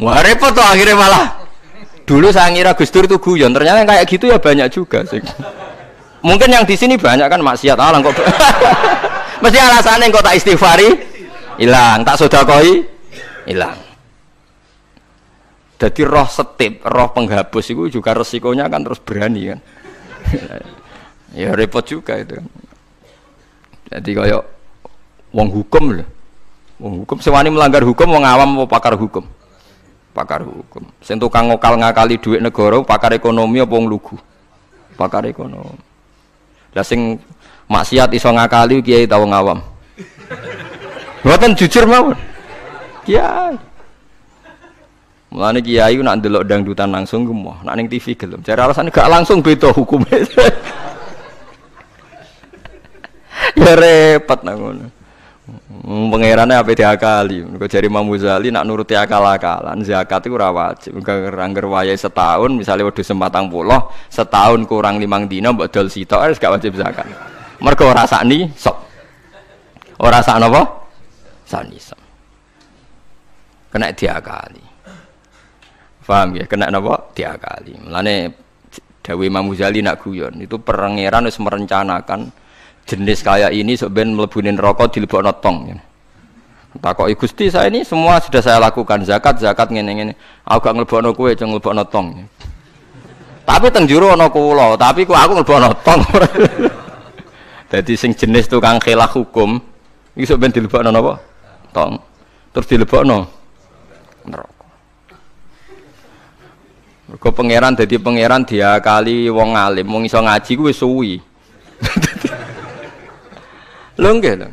Wah repot tuh akhirnya malah. Dulu saya ngira Gus Dur itu guyon, ternyata yang kayak gitu ya banyak juga sih. Mungkin yang di sini banyak kan maksiat alang kok. Mesti alasannya kok tak istighfari hilang, tak sedekah hilang. Jadi roh setip, roh penghapus itu juga resikonya kan terus berani kan. Ya repot juga itu kan. Jadi kayak wong hukum loh. Wong hukum sewani melanggar hukum, wong awam mau pakar hukum. Pakar hukum. Sing tukang ngakali duit negara, pakar ekonomi apa wong lugu? Pakar ekonomi. Lah sing maksiat iso ngakali kiai ta wong awam. Mboten jujur mawon. Kiai. Mulane kiai nak ndelok dangdutan langsung gemoh, nak ning TV gelem. Jare alasane gak langsung beda hukume. Ya repot nang ngono. Pangerane ape diakali. Mergo jare Imam Ghazali nak nuruti akal-akalan, zakat iku ora wajib. Angger wayahe setahun, misale wedhus 40, setahun kurang 5 dina mbok dol sitok wis gak wajib zakat. Mergo ora sakni sok. Ora sak napa? Sakni sok. Kena diakali. Paham ya? Kena napa? Diakali. Mulane dawuh Imam Ghazali nak guyon, itu pangeran wis merencanakan jenis kayak ini sebenarnya melebunin rokok dilebokno tong. Takoki Gusti, saya ini semua sudah saya lakukan, zakat ngene-ngene. Aku gak nglebokno kowe, ceng nglebokno tong. Tapi teng jero ana kula, tapi kok aku nglebokno tong. Dadi sing jenis tukang khilaf hukum iki sok ben dilebokno napa? Tong. Terus dilebokno neraka. Mergo pangeran dadi pangeran diakali wong alim, wong iso ngaji ku wis suwi. Lho nggih lho.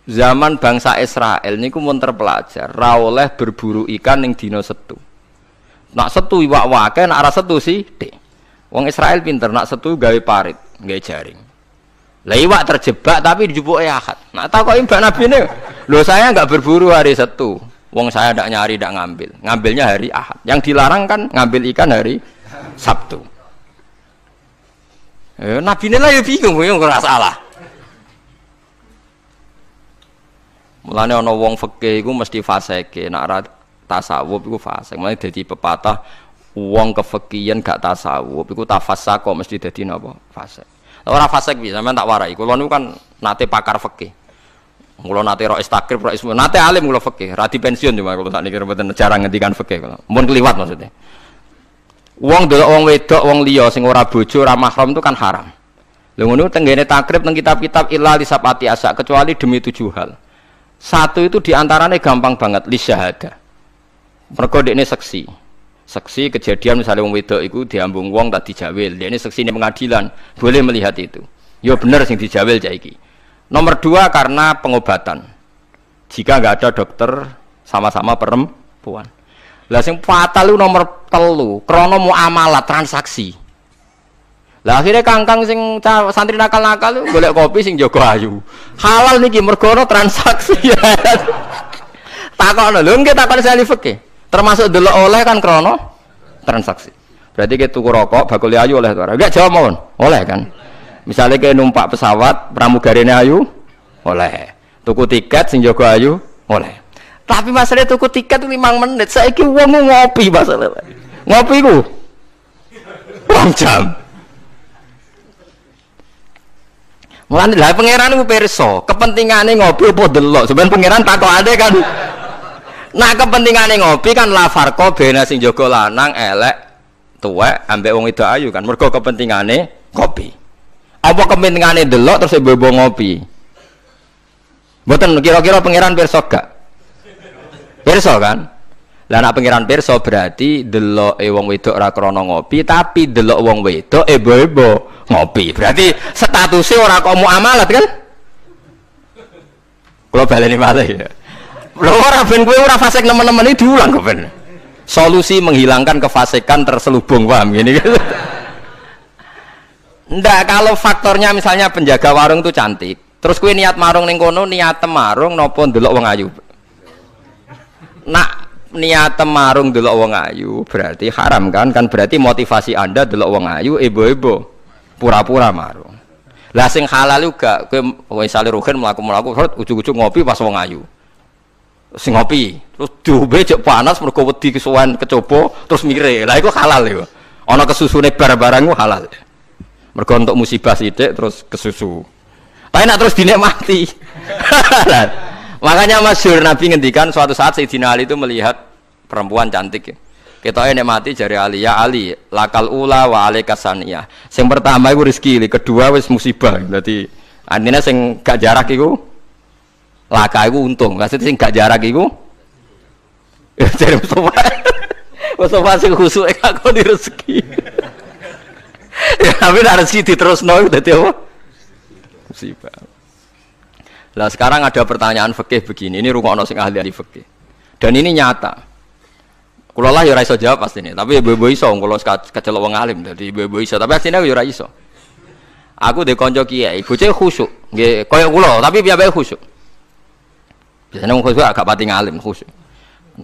Zaman bangsa Israel niku mun terpelajar, ra oleh berburu ikan ning dina Setu. Nak Setu iwak wake, nak ora Setu sithik. Wong Israel pinter, nak Setu gawe parit, gawe jaring. Lah iwak terjebak tapi dijupuke Ahad. Nak takoki Mbak Nabi ini, lho saya enggak berburu hari Setu. Wong saya ndak nyari, ndak ngambil. Ngambilnya hari Ahad. Yang dilarang kan ngambil ikan hari Sabtu. Nabi ini lah ya bingung, ora salah. Mulane ana wong fikih iku mesti fasike, nek ora tasawuf iku fasik. Mulane dadi pepatah wong kefikihan gak tasawuf iku tafassaq mesti dadi napa? Fasik. Ora fasik piye, sampean tak warai. Kula niku kan nate pakar fikih. Kula nate ro istakrib, ro ismu, nate alim kula fikih, ra di pensiun cuma kula sakniki mboten jarang ngendikan fikih kula. Mun kliwat maksudnya. Wong delok wong wedok, wong liya sing ora bojo, ora mahram itu kan haram. Lha ngono tenggene takrib teng kitab-kitab illa lisapati asa kecuali demi 7 hal. Satu itu diantaranya gampang banget li syahada. Mergo dekne seksi. Seksi kejadian misalnya wong wedok iku diambung wong tak dijawil. Dekne seksi ning pengadilan, boleh melihat itu. Ya bener sing dijawil cah iki. Nomor 2 karena pengobatan. Jika enggak ada dokter sama-sama perempuan. Lah sing fatal itu nomor 3, krana muamalah transaksi. Lah akhirnya kangkang sing santri nakal-nakal golek kopi sing jaga ayu. Halal niki mergo transaksi. Takokno lho nggih takon sali fikih. Termasuk delok oleh kan krana transaksi. Berarti ke tuku rokok bakul ayu oleh ora? Enggak jawab mawon. Oleh kan. Misalnya ke numpak pesawat pramugarine ayu oleh. Tuku tiket sing jaga ayu oleh. Tapi masalah tuku tiket 5 menit. Saiki wong ngopi masalah. Ngopi ku 2 jam. Mulane lha pangeran iku pirsa, kepentingane ngopi apa delok. Sampeyan pangeran takokane kan. Nah kepentingane ngopi kan la farqa bena sing jaga lanang elek tuwek ambek wong wedok ayu kan. Mergo kepentingane kopi. Apa kepentingane delok terus bebo ngopi? Mboten kira-kira pangeran pirsa gak? Pirsa kan? Lah nek pangeran pirsa berarti deloke wong wedok ora krana ngopi, tapi delok wong wedok ebo-ebo ngopi. Berarti statusnya ora kok muamalat kan? Kalau baleni malih ya. Lho ora ben kowe ora fasik nemen-nemen iki diulang kok ben. Solusi menghilangkan kefasikan terselubung, paham gini kan? Ndak, kalau faktornya misalnya penjaga warung itu cantik. Terus kowe niat marung ning kono, niat marung napa ndelok wong ayu. Nak niat marung delok wong ayu berarti haram kan? Kan berarti motivasi Anda delok wong ayu ebo-ebo. Pura-pura marung. Lah sing halal juga kowe misale ruhin mlaku-mlaku ujug-ujug ngopi pas wong ayu. Sing ngopi terus diombe jek panas mergo wedi kesuwen kecoba terus mire. Lah iku halal iku. Ana kesusune barang-barang ku halal. Mergo untuk musibah sithik terus kesusu. Tapi nak terus dinikmati. Makanya masyhur Nabi ngendikan suatu saat Sayyidina Ali itu melihat perempuan cantik. Ketoke nek mati jari Ali, ya Ali, lakal ula wa alaika saniyah. Sing pertama iku rezeki, kedua wis musibah. Berarti artinya sing gak jarak iku laka iku untung. Maksudnya sing gak jarak iku jare Mustafa sing khusuke aku di rezeki. Ya tapi nek rezeki diterusno dadi apa? Musibah. Lah sekarang ada pertanyaan fikih begini, ini rungokno sing ahli fikih. Dan ini nyata. Kula lah ya ora iso jawab pasti ini, tapi ibu-ibu iso kula kecelok wong alim dadi ibu-ibu iso, tapi asline aku ya ora iso. Aku ndek kanca kiai, bocah khusyuk, nggih kaya kula, tapi piyambake khusyuk. Biasane wong khusyuk agak pati ngalim khusyuk.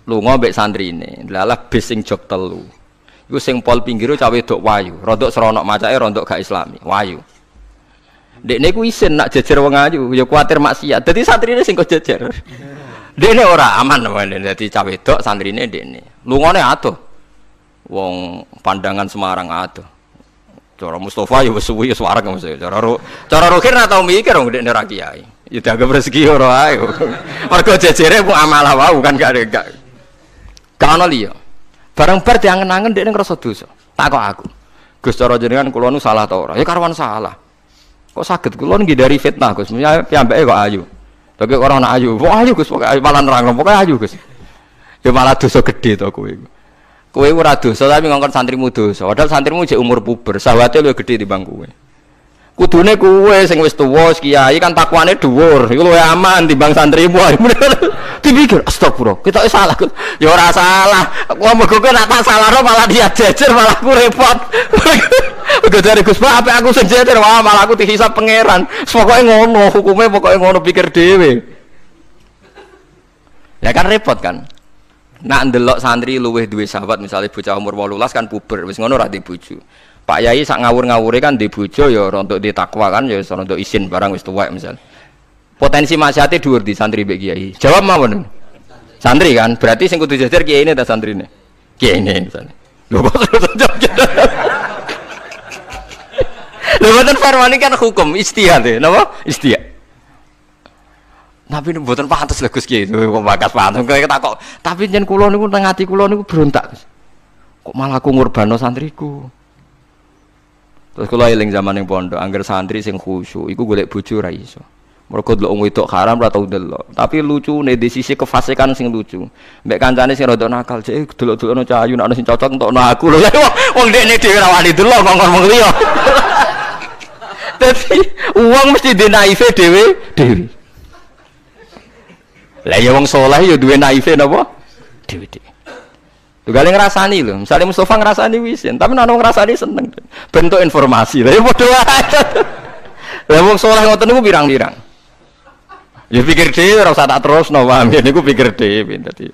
Lunga mbek santrine, lalah bis sing jog 3. Iku sing pol pinggire cawe wedok wayu, rodok seronok macake rodok gak islami, wayu. Dekne ku isin nak jejer wong ayu, ya kuwatir maksiat. Dadi santrine sing kok jejer. Dekne ora aman wae dadi cah wedok santrine dekne. Lungane adoh. Wong pandangan Semarang adoh. Cara Mustafa ya wis suwi ya wareg mesti. Cara rohir ora tau mikir wong dekne ra kiai. Ya dianggap rezeki ora ae. Mergo jejere ku amalah wau kan gak ono liya. Bareng bar diangen-angen dekne ngrasa dosa. Takok aku. Gus cara jenengan kula nu salah ta ora? Ya karuan salah. Kok saged kula ngindari fitnah Gus. Piyambake kok ayu. Tapi orang nak ayu, wah ayu Gus, pokoke malah nerang, pokoke ayu Gus. Ya malah dosa gede to kowe. Kowe ora dosa tapi ngongkon santrimu dosa. Padahal santrimu jek umur puber, sahwate luwih gede timbang kowe. Kudune kuwe sing wis tuwa kiai kan takwane dhuwur. Iku luwih aman timbang santrimu. Dipikir astagfirullah, kita salah. Ya ora salah. Wong mergo nek tak salahno malah dia jejer malah aku repot. Udah dari Gus Pak, apa aku sing jejer wah malah aku dihisab pangeran. Pokoke ngono, hukume pokoke ngono pikir dhewe. Ya kan repot kan. Nak ndelok santri luwih duwe sahabat misalnya bocah umur 18 kan puber wis ngono ra di bojo. Pak Yai sak ngawur-ngawure kan di bojo ya untuk di takwa kan ya untuk isin barang wis tuwek misal. Potensi maksiate dhuwur di santri mbek kiai. Jawab mawon. Santri kan berarti sing kudu jajar kiai ini ta santrine. Kiai ini misalnya. Lho kok lho mboten farwani kan hukum istihad ya, napa? Istihad. Tapi mboten pantes lho Gus Kiai kok bakas pantes kok. Tapi yen kula niku teng ati kula niku berontak. Kok malah aku ngurbano santriku. Terus kula eling zaman ning pondok, angger santri sing khusyuk iku golek bojo ra iso. Mergo delok wong wedok haram ora tau delok. Tapi lucune di sisi kefasikan sing lucu. Mbek kancane sing rada nakal, cek delok-delokno cahayu nek ana sing cocok entokno aku lho. Wong dekne dhewe ra wani delok kok ngomong liya. Dadi wong mesti di naife dhewe. Lah ya wong saleh ya duwe naife napa? Dhewe. Tugale ngrasani lho. Misale Mustofa ngrasani wisin, tapi nek ngrasani seneng. Bentuk informasi. Lah ya padha wae. Lah wong saleh ngoten niku pirang-pirang. Ya pikir dhewe ora usah tak terusno, paham ya niku pikir dhewe dadi.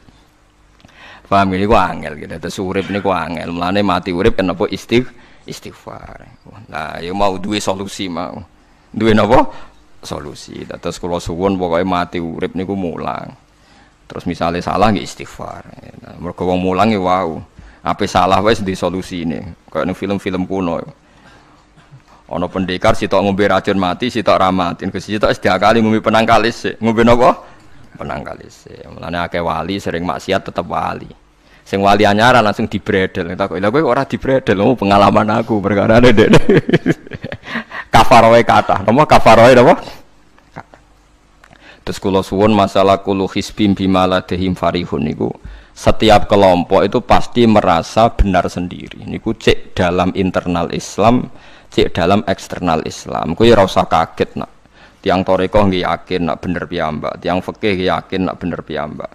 Paham niku angel gitu. Terus urip niku angel. Mulane mati urip kenapa istighfar. Nah, ya mau duwe solusi mau. Duwe napa? Solusi. Terus kula suwun pokoke mati urip niku mulang. Terus misalnya salah nggih istighfar. Mergo wong mulang ya wau. Ape salah wae di solusine. Kayak ning film-film kuno. Ana pendekar sitok ngombe racun mati, sitok ra mati. Sitok wis diakali ngombe penangkalis. Ngombe napa? Penangkalis. Mulane akeh wali sering maksiat tetep wali. Sing wali anyaran langsung dibredel. Tak kok lha kowe ora dibredel, pengalaman aku perkara ndek. Kafaroe kathah. Napa kafaroe napa? Terus kula suwun masalah kullu hisbim bimaladehim farihun niku setiap kelompok itu pasti merasa benar sendiri. Niku cek dalam internal Islam, cek dalam eksternal Islam. Kuwi ora usah kaget nak. Tiang toreko nggih yakin nak bener piyambak, tiang fikih yakin nak bener piyambak.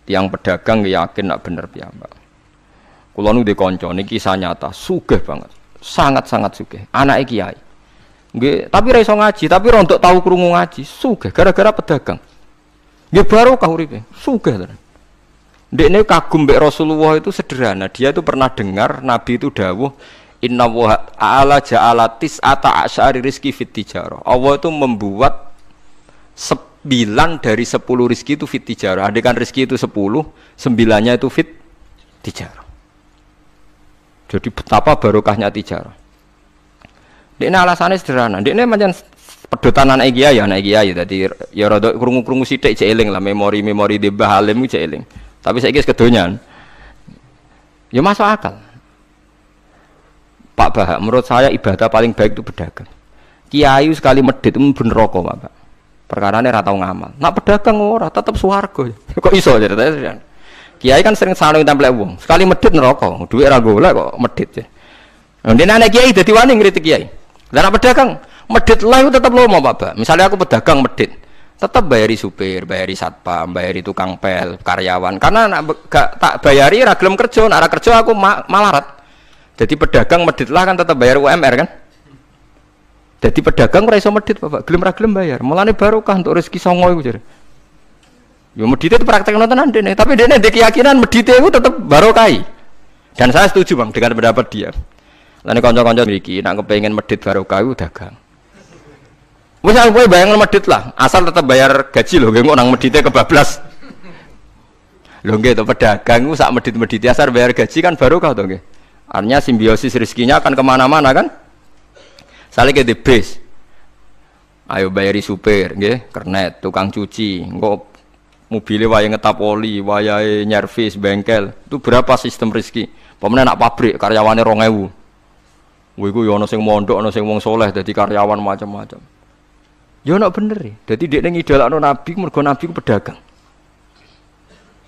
Tiang pedagang yakin nak bener piyambak. Kula nu di kanca niki kisah nyata, sugih banget. Sangat-sangat sugih. Anake kiai. Nggih, tapi ra iso ngaji, tapi rontok tahu krungu ngaji, sugih gara-gara pedagang. Nggih barokah uripe, sugih tenan. Ndekne kagum mbek Rasulullah itu sederhana. Dia itu pernah dengar Nabi itu dawuh, "Inna wa ta'ala ja'ala tis'ata asyari rizki fit tijarah." Allah itu membuat 9 dari 10 rizki itu fit tijarah. Andaikan rizki itu 10, 9-nya itu fit tijarah. Jadi betapa barokahnya tijarah. Dekne alasannya sederhana. Dekne pancen pedotan anak kiai dadi ya rada krungu-krungu sithik cek eling lah memori-memori di Mbah Halim cek eling. Tapi saiki wis kedonyan. Ya masuk akal. Pak Bahak, menurut saya ibadah paling baik itu pedagang. Kiai sekali medhit ben neraka, Pak. Perkarane ra tau ngamal. Nak pedagang ora tetep swarga. Kok iso ceritane? Kiai kan sering saling templek wong. Sekali medhit neraka, dhuwit ra golek kok medhit. Ndene anak kiai dadi wani ngritik kiai. Lah nek pedagang medhit lah itu tetep lomo, Pak. Misalnya aku pedagang medhit, tetap bayari supir, bayari satpam, bayari tukang pel, karyawan. Karena gak tak bayari ra gelem kerja, nek ra kerja aku malarat. Jadi pedagang medhit lah kan tetap bayar UMR kan. Jadi pedagang ora iso medhit, Bapak. Gelem ra gelem bayar. Mulane barokah untuk rezeki songo iku jare. Yo medhit itu praktekno tenan dene, tapi dene ndek keyakinan medhit itu tetap barokai. Dan saya setuju, Bang, dengan pendapat dia. Lan kanca-kanca mriki nek kepengin medhit barokah iku dagang. Wis aku kowe bayang medhit lah, asal tetap bayar gaji lho, nggih kok nang medhite kebablas. Lho nggih to pedagang ku sak medhit-medhite asal bayar gaji kan barokah to nggih. Artinya simbiosis rezekinya akan kemana-mana kan? Saling ke bis. Ayo bayari supir, nggih, kernet, tukang cuci, engko mobilnya waya ngetap oli, waya nyervis bengkel. Itu berapa sistem rezeki? Pemene nak pabrik karyawane 2000. Kuwi ku yo ana sing mondok, ana sing wong saleh dadi karyawan macam-macam. Ya ana bener e. Dadi dekne ngidolakno nabi mergo nabi ku pedagang.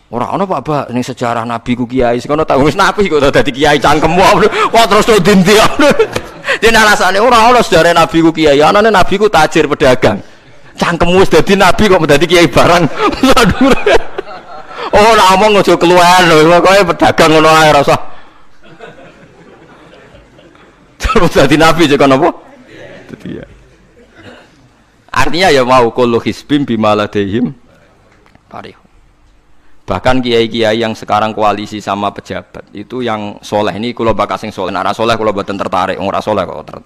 Ora ana Pak ning sejarah nabi ku kiai sing ana tak wis nabi kok dadi kiai cangkemmu. Kok terus to dindi. Dene alasane ora ono sedare nabi ku kiai, anane nabi ku tajir pedagang. Cangkemmu wis dadi nabi kok dadi kiai barang. Oh, ora omong aja keluar lho, pokoke pedagang ngono ae ora usah. Terus dadi nabi cek napa? Dadi ya. Artinya ya mau kullu hisbim bima ladaihim farih. Bahkan kiai-kiai yang sekarang koalisi sama pejabat itu yang soleh ini kula bakas sing soleh, nek ora soleh kula mboten tertarik, ora soleh kok.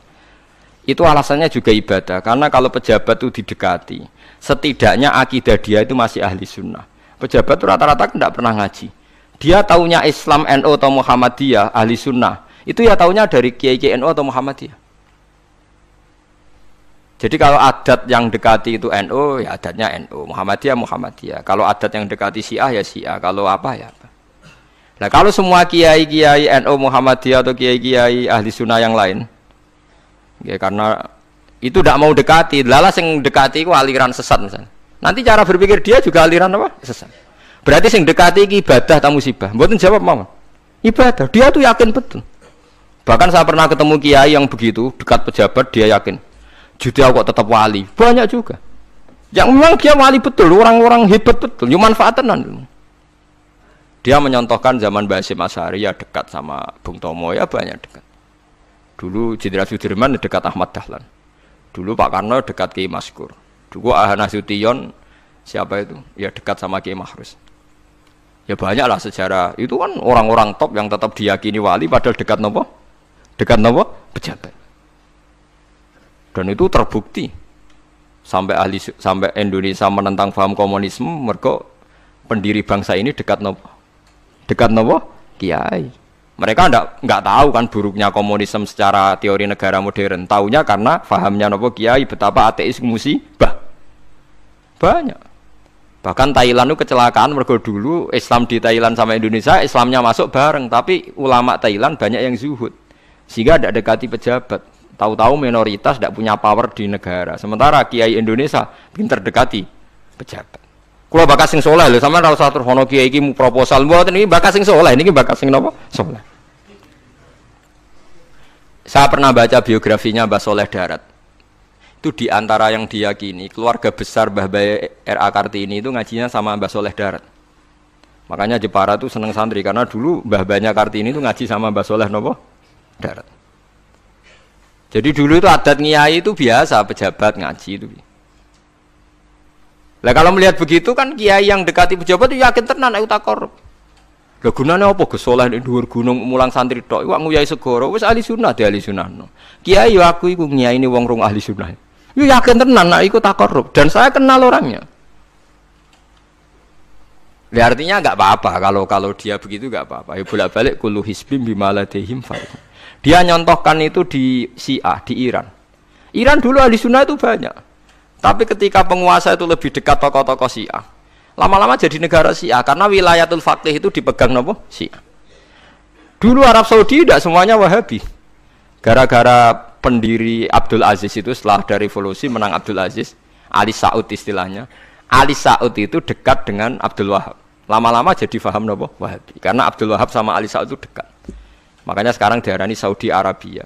Itu alasannya juga ibadah, karena kalau pejabat itu didekati, setidaknya akidah dia itu masih ahli sunnah. Pejabat itu rata-rata tidak pernah ngaji. Dia taunya Islam NU atau Muhammadiyah ahli sunnah, itu ya taunya dari kiai-kiai NU atau Muhammadiyah. Jadi kalau adat yang dekati itu NU, ya adatnya NU, Muhammadiyah. Kalau adat yang dekati Syiah ya Syiah, kalau apa ya apa. Nah kalau semua kiai-kiai NU, Muhammadiyah atau kiai-kiai ahli sunnah yang lain, ya karena itu tidak mau dekati, lalas yang dekati itu aliran sesat misalnya. Nanti cara berpikir dia juga aliran apa? Sesat. Berarti yang dekati itu ibadah atau musibah? Mboten jawab mama. Ibadah, dia tuh yakin betul. Bahkan saya pernah ketemu kiai yang begitu dekat pejabat, dia yakin. Jadi aku tetap wali, banyak juga. Yang memang dia wali betul, orang-orang hebat betul, cuma manfaatan. Dia menyontohkan zaman Mbah Hasyim Asy'ari ya dekat sama Bung Tomo ya banyak dekat. Dulu Jenderal Sudirman dekat Ahmad Dahlan. Dulu Pak Karno dekat Kiai Maskur. Dulu Ahana Sution siapa itu? Ya dekat sama Kiai Mahrus. Ya banyaklah sejarah. Itu kan orang-orang top yang tetap diyakini wali padahal dekat nopo? Dekat nopo? Pejabat. Dan itu terbukti sampai Indonesia menentang paham komunisme mergo pendiri bangsa ini dekat nopo kiai. Mereka enggak tahu kan buruknya komunisme secara teori negara modern, taunya karena pahamnya nopo kiai betapa ateis musibah banyak. Bahkan Thailand itu kecelakaan mergo dulu Islam di Thailand sama Indonesia Islamnya masuk bareng, tapi ulama Thailand banyak yang zuhud sehingga tidak dekati pejabat. Tahu-tahu minoritas tidak punya power di negara. Sementara kiai Indonesia pinter dekati pejabat. Kalau bakas sing soleh lho, sama ora usah terus ono kiai iki proposal mboten iki bakas sing soleh, niki bakas sing napa? Soleh. Saya pernah baca biografinya Mbah Soleh Darat. Itu di antara yang diyakini keluarga besar Mbah Bae R.A. Kartini itu ngajinya sama Mbah Soleh Darat. Makanya Jepara itu seneng santri karena dulu Mbah Bae Kartini itu ngaji sama Mbah Soleh napa? Darat. Jadi dulu itu adat ngiyai itu biasa, pejabat ngaji itu. Lah kalau melihat begitu kan kiai yang dekati pejabat itu yakin tenan nek utak korup. Lah gunane apa Gus Soleh ning dhuwur gunung mulang santri tok, iku nguyai segoro wis ahli sunnah de ahli sunnah. Kiai yo aku iku ngiyaini wong rong ahli sunnah. Yo yakin tenan nek iku tak korup dan saya kenal orangnya. Ya artinya enggak apa-apa kalau dia begitu enggak apa-apa. Ya bolak-balik kullu hisbim bima ladaihim farih. Dia nyontohkan itu di Syiah, di Iran. Iran dulu ahli sunnah itu banyak. Tapi ketika penguasa itu lebih dekat tokoh-tokoh Syiah, lama-lama jadi negara Syiah karena wilayatul faqih itu dipegang nopo Syiah. Dulu Arab Saudi tidak semuanya Wahabi. Gara-gara pendiri Abdul Aziz itu setelah ada revolusi menang Abdul Aziz, Ali Saud istilahnya. Ali Saud itu dekat dengan Abdul Wahab. Lama-lama jadi faham nopo Wahabi karena Abdul Wahab sama Ali Saud itu dekat. Makanya sekarang diarani Saudi Arabia.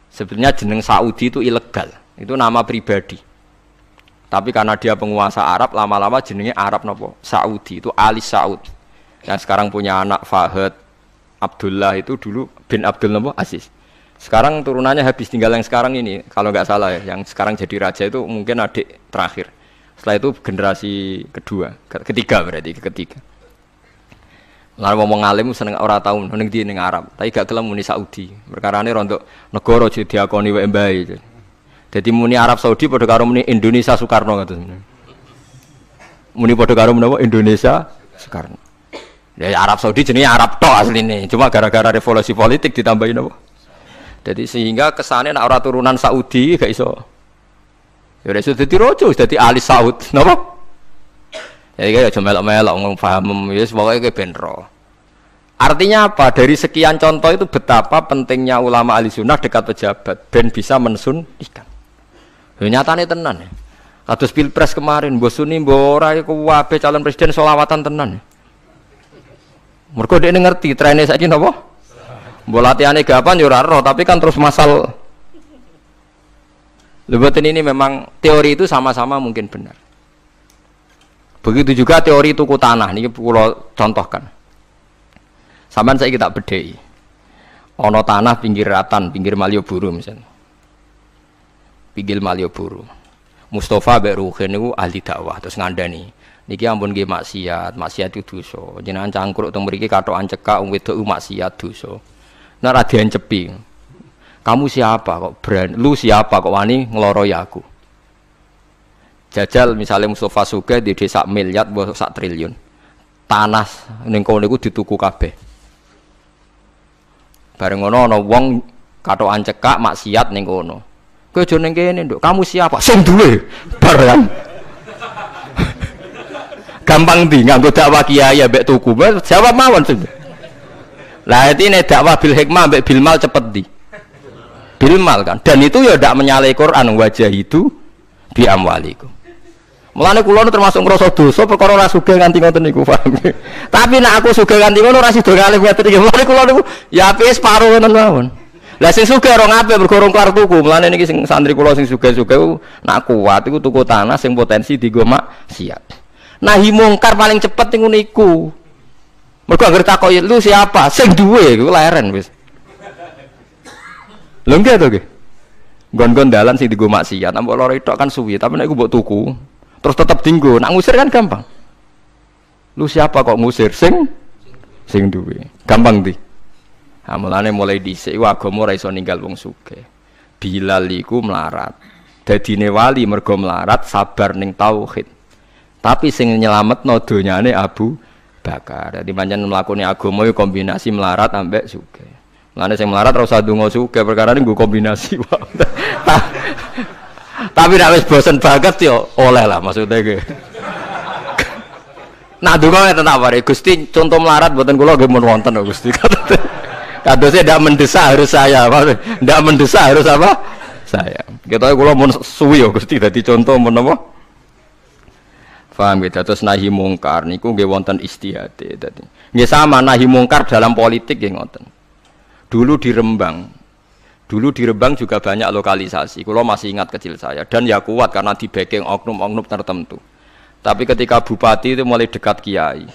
Sebenarnya jeneng Saudi itu ilegal, itu nama pribadi. Tapi karena dia penguasa Arab, lama-lama jenengnya Arab nopo Saudi, itu Ali Saud. Yang sekarang punya anak Fahad Abdullah itu dulu bin Abdul nopo Aziz. Sekarang turunannya habis, tinggal yang sekarang ini, kalau nggak salah ya, yang sekarang jadi raja itu mungkin adik terakhir. Setelah itu generasi ketiga berarti ketiga. Lalu ngomong alim seneng ora tau ning ndi ning Arab, tapi gak gelem muni Saudi. Perkarane rontok negara diakoni wae mbae. Dadi muni Arab Saudi padha karo muni Indonesia Soekarno ngoten. Muni padha karo menapa Indonesia Soekarno. Ya Arab Saudi jenenge Arab tok asline, cuma gara-gara revolusi politik ditambahin apa. Jadi sehingga kesane nek ora turunan Saudi gak iso. Ya iso dadi raja, wis dadi Ali Saud, napa? Ya iki aja melok-melok ngomong paham wis pokoke ben ro. Artinya apa? Dari sekian contoh itu betapa pentingnya ulama ahli sunnah dekat pejabat ben bisa mensunnikan. Ya nyatane tenan ya. Kados Pilpres kemarin mbok suni mbok ora iku wae calon presiden selawatan tenan. Mergo dekne ngerti trene saiki napa? Mbok latihane gapan ya ora ro, tapi kan terus masal Lebatin ini memang teori itu sama-sama mungkin benar. Begitu juga teori tuku tanah ini pulau contohkan. Sampeyan saiki tak bedheki. Ana tanah pinggir Ratan, pinggir Malioboro misalnya. Pinggir Malioboro. Mustafa mbek Ruhin niku ahli dakwah terus ngandani. Niki ampun nggih maksiat itu dosa. Jenengan cangkruk teng mriki kathokan cekak wong wedok maksiat dosa. Nek ra diencepi. Kamu siapa kok berani? Lu siapa kok wani ngloroi aku? Jajal misalnya Mustafa Sugih di desa miliar mbok sak triliun. Tanah ning kono niku dituku kabeh. Bareng ngono ana wong kathokan cekak maksiat ning kono. Kowe aja ning kene, Nduk. Kamu siapa? Sing duwe. Barang. Gampang ndi nganggo dakwah kiai ambek tuku. Jawab mawon sing. Lah iki nek dakwah bil hikmah ambek bil mal cepet ndi? Bil mal kan. Dan itu ya ndak menyalahi Quran wajah itu bi amwalikum. Mulane kula termasuk ngrasa dosa perkara ora sugih nganti ngoten niku, paham. Tapi nek aku sugih nganti ngono ora sida kalih ngoten iki. Mulane kula niku ya apik separo ngoten mawon. Lah sing sugih ora ngapik mergo ora kelar tuku. Mulane niki sing santri kula sing sugih-sugih nak kuat iku tuku tanah sing potensi dienggo maksiat. Nahi mungkar paling cepet niku. Mergo anggere takoki lu siapa? Sing duwe iku leren wis. Lho nggih to nggih. Gon-gon dalan sing dienggo maksiat, mbok loro tok kan suwi, tapi nek iku mbok tuku terus tetap dinggo, nak ngusir kan gampang. Lu siapa kok ngusir? Sing duwe. Gampang di. Nah, mulai dhisik iku agama ora iso ninggal wong sugih. Bilal iku melarat. Dadine wali mergo melarat sabar ning tauhid. Tapi sing nyelametno donyane Abu Bakar. Dadi pancen mlakune agama iku kombinasi melarat ambek sugih. Mulane sing melarat ora usah ndonga sugih perkara nggo kombinasi wae. Tapi nek wis bosen banget yo oleh lah maksudnya ge. Nah donga ngeten tak pare Gusti contoh melarat mboten kula nggih mun wonten Gusti. Kadose ndak mendesak harus saya, ndak mendesak harus apa? Saya. Ketoke kula mun suwi yo Gusti dadi contoh mun apa? Paham gitu. Terus nahi mungkar niku nggih wonten istihade dadi. Nggih sama nahi mungkar dalam politik nggih ngoten. Dulu di Rembang juga banyak lokalisasi. Kalau masih ingat kecil saya dan ya kuat karena di backing oknum-oknum tertentu. Tapi ketika bupati itu mulai dekat kiai.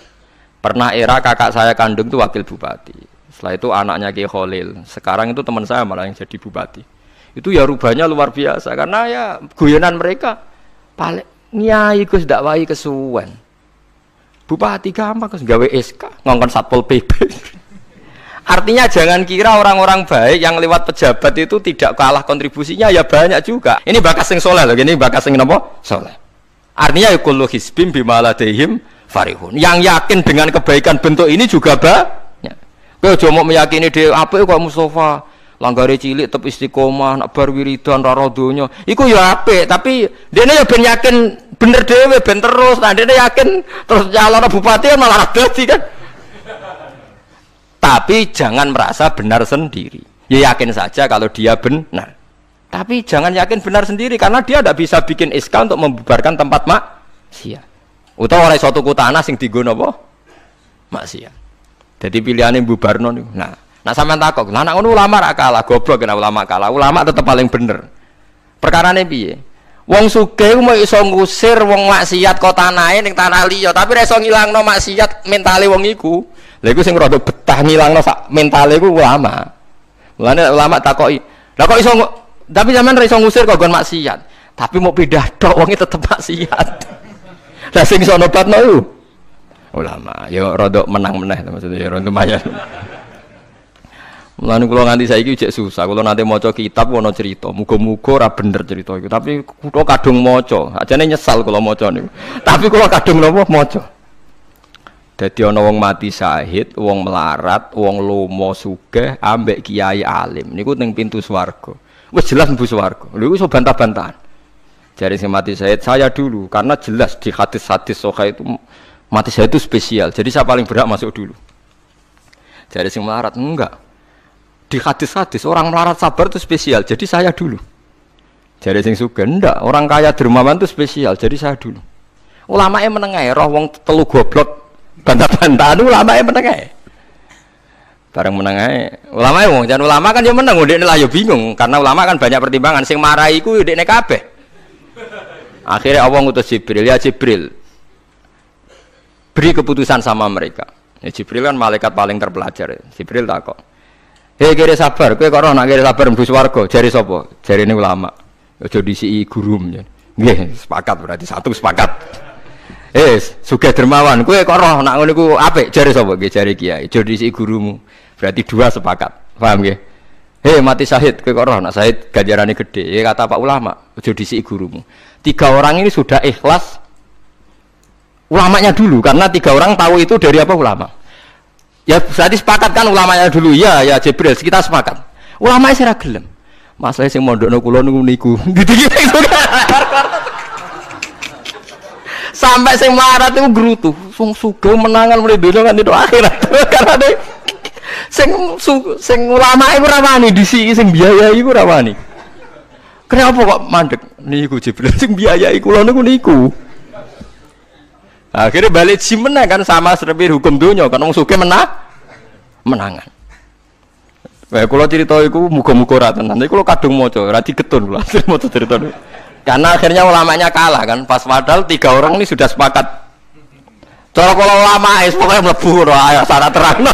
Pernah era kakak saya kandung itu wakil bupati. Setelah itu anaknya Kiai Khalil. Sekarang itu teman saya malah yang jadi bupati. Itu ya rubahnya luar biasa karena ya guyonan mereka paling nyai Gus ndak wae kesuwen. Bupati gampang Gus gawe SK ngongkon Satpol PP. Artinya jangan kira orang-orang baik yang lewat pejabat itu tidak kalah kontribusinya, ya banyak juga. Ini bakas sing soleh loh, ini bakas sing napa? Soleh. Artinya ya kullu hisbim bima ladaihim farihun. Yang yakin dengan kebaikan bentuk ini juga banyak. Kowe aja mau meyakini dhewe apik kok Mustafa, langgare cilik tetep istiqomah, nak bar wiridan ra donya. Iku ya apik, tapi dene ya ben yakin bener dhewe ben terus. Nah dene yakin terus calon bupati malah dadi kan. Tapi jangan merasa benar sendiri. Ya yakin saja kalau dia benar. Tapi jangan yakin benar sendiri karena dia tidak bisa bikin SK untuk membubarkan tempat maksiat. Utawa ora iso tuku tanah sing dienggo napa? Maksiat. Jadi pilihannya bubarno niku. Nah sampean takok, lah nek ngono ulama ra kalah, goblok kena ulama kalah. Ulama tetep paling bener. Perkarane piye? Wong sugih mau iso ngusir wong maksiat kok tanahe ning tanah liya, tapi ora iso ngilangno maksiat mentale wong iku. Lha iku sing rada betah ngilangno sak mentale iku ulama. Mulane ulama takoki, "Lah kok iso tapi sampean ra iso ngusir kok gon maksiat, tapi mau pindah tok wonge tetep maksiat." Lah sing iso nobatno iku ulama. Ya rada menang-meneh maksudnya ya rada lumayan. Mulane kula nganti saiki jek susah. Kula nate maca kitab ana cerita, muga-muga ora bener cerita iku, tapi kula kadung maca. Ajane nyesal kula maca niku. Tapi kula kadung napa maca. Dadi ana wong mati syahid, wong melarat, wong lomo sugih ambek kiai alim niku ning pintu swarga. Wis jelas mlebu swarga. Lha iku iso bantah-bantahan. Jare sing mati syahid saya dulu karena jelas di hadis-hadis sahih itu mati syahid itu spesial. Jadi saya paling berhak masuk dulu. Jare sing melarat enggak. Di hadis-hadis orang melarat sabar itu spesial. Jadi saya dulu. Jare sing sugih enggak, orang kaya dermawan itu spesial. Jadi saya dulu. Ulamae meneng ae roh wong telu goblok bantah-bantahan ulama yang meneng ae. Bareng menang ae. Ulama wong jan ulama kan ya menang, ndekne lah ya bingung karena ulama kan banyak pertimbangan sing marahi iku ndekne kabeh. Akhirnya Allah ngutus Jibril, ya Jibril. Beri keputusan sama mereka. Ya Jibril kan malaikat paling terpelajar. Jibril takok. Hei kira sabar, kowe kok ora nak kira sabar mlebu swarga, jare sapa? Jarine ulama. Aja disiki gurum ya. Nggih, sepakat berarti satu sepakat. Sugih dermawan, kowe kok roh nak ngono iku apik, jare sapa? Nggih jare kiai. Aja disiki gurumu. Berarti dua sepakat. Paham nggih? Mati syahid, kowe kok roh nak syahid ganjarane gede. Ya kata Pak ulama, aja disiki gurumu. 3 orang ini sudah ikhlas ulamanya dulu karena 3 orang tahu itu dari apa ulama. Ya berarti sepakat kan ulamanya dulu. Ya Jibril, kita sepakat. Ulamanya sira gelem. Masalah sing mondokno kula niku. Gitu-gitu. Sampai sing marat itu gerutu, sing sugih menangan mulai donya kan itu akhirat. Karena sing ulama iku ora wani disiki sing biayai iku ora wani. Kenapa kok mandek niku Jibril sing biayai kula niku. Akhirnya balik menang kan sama seperti hukum dunia kan wong sugih menangan. Wah kula cerita iku muga-muga ora tenan. Iku kula kadung maca, ora digetun kula maca cerita niku. Karena akhirnya ulamanya kalah kan, pas padahal 3 orang ini sudah sepakat. Cara kalau ulama pokoknya mlebu ora syarat terang.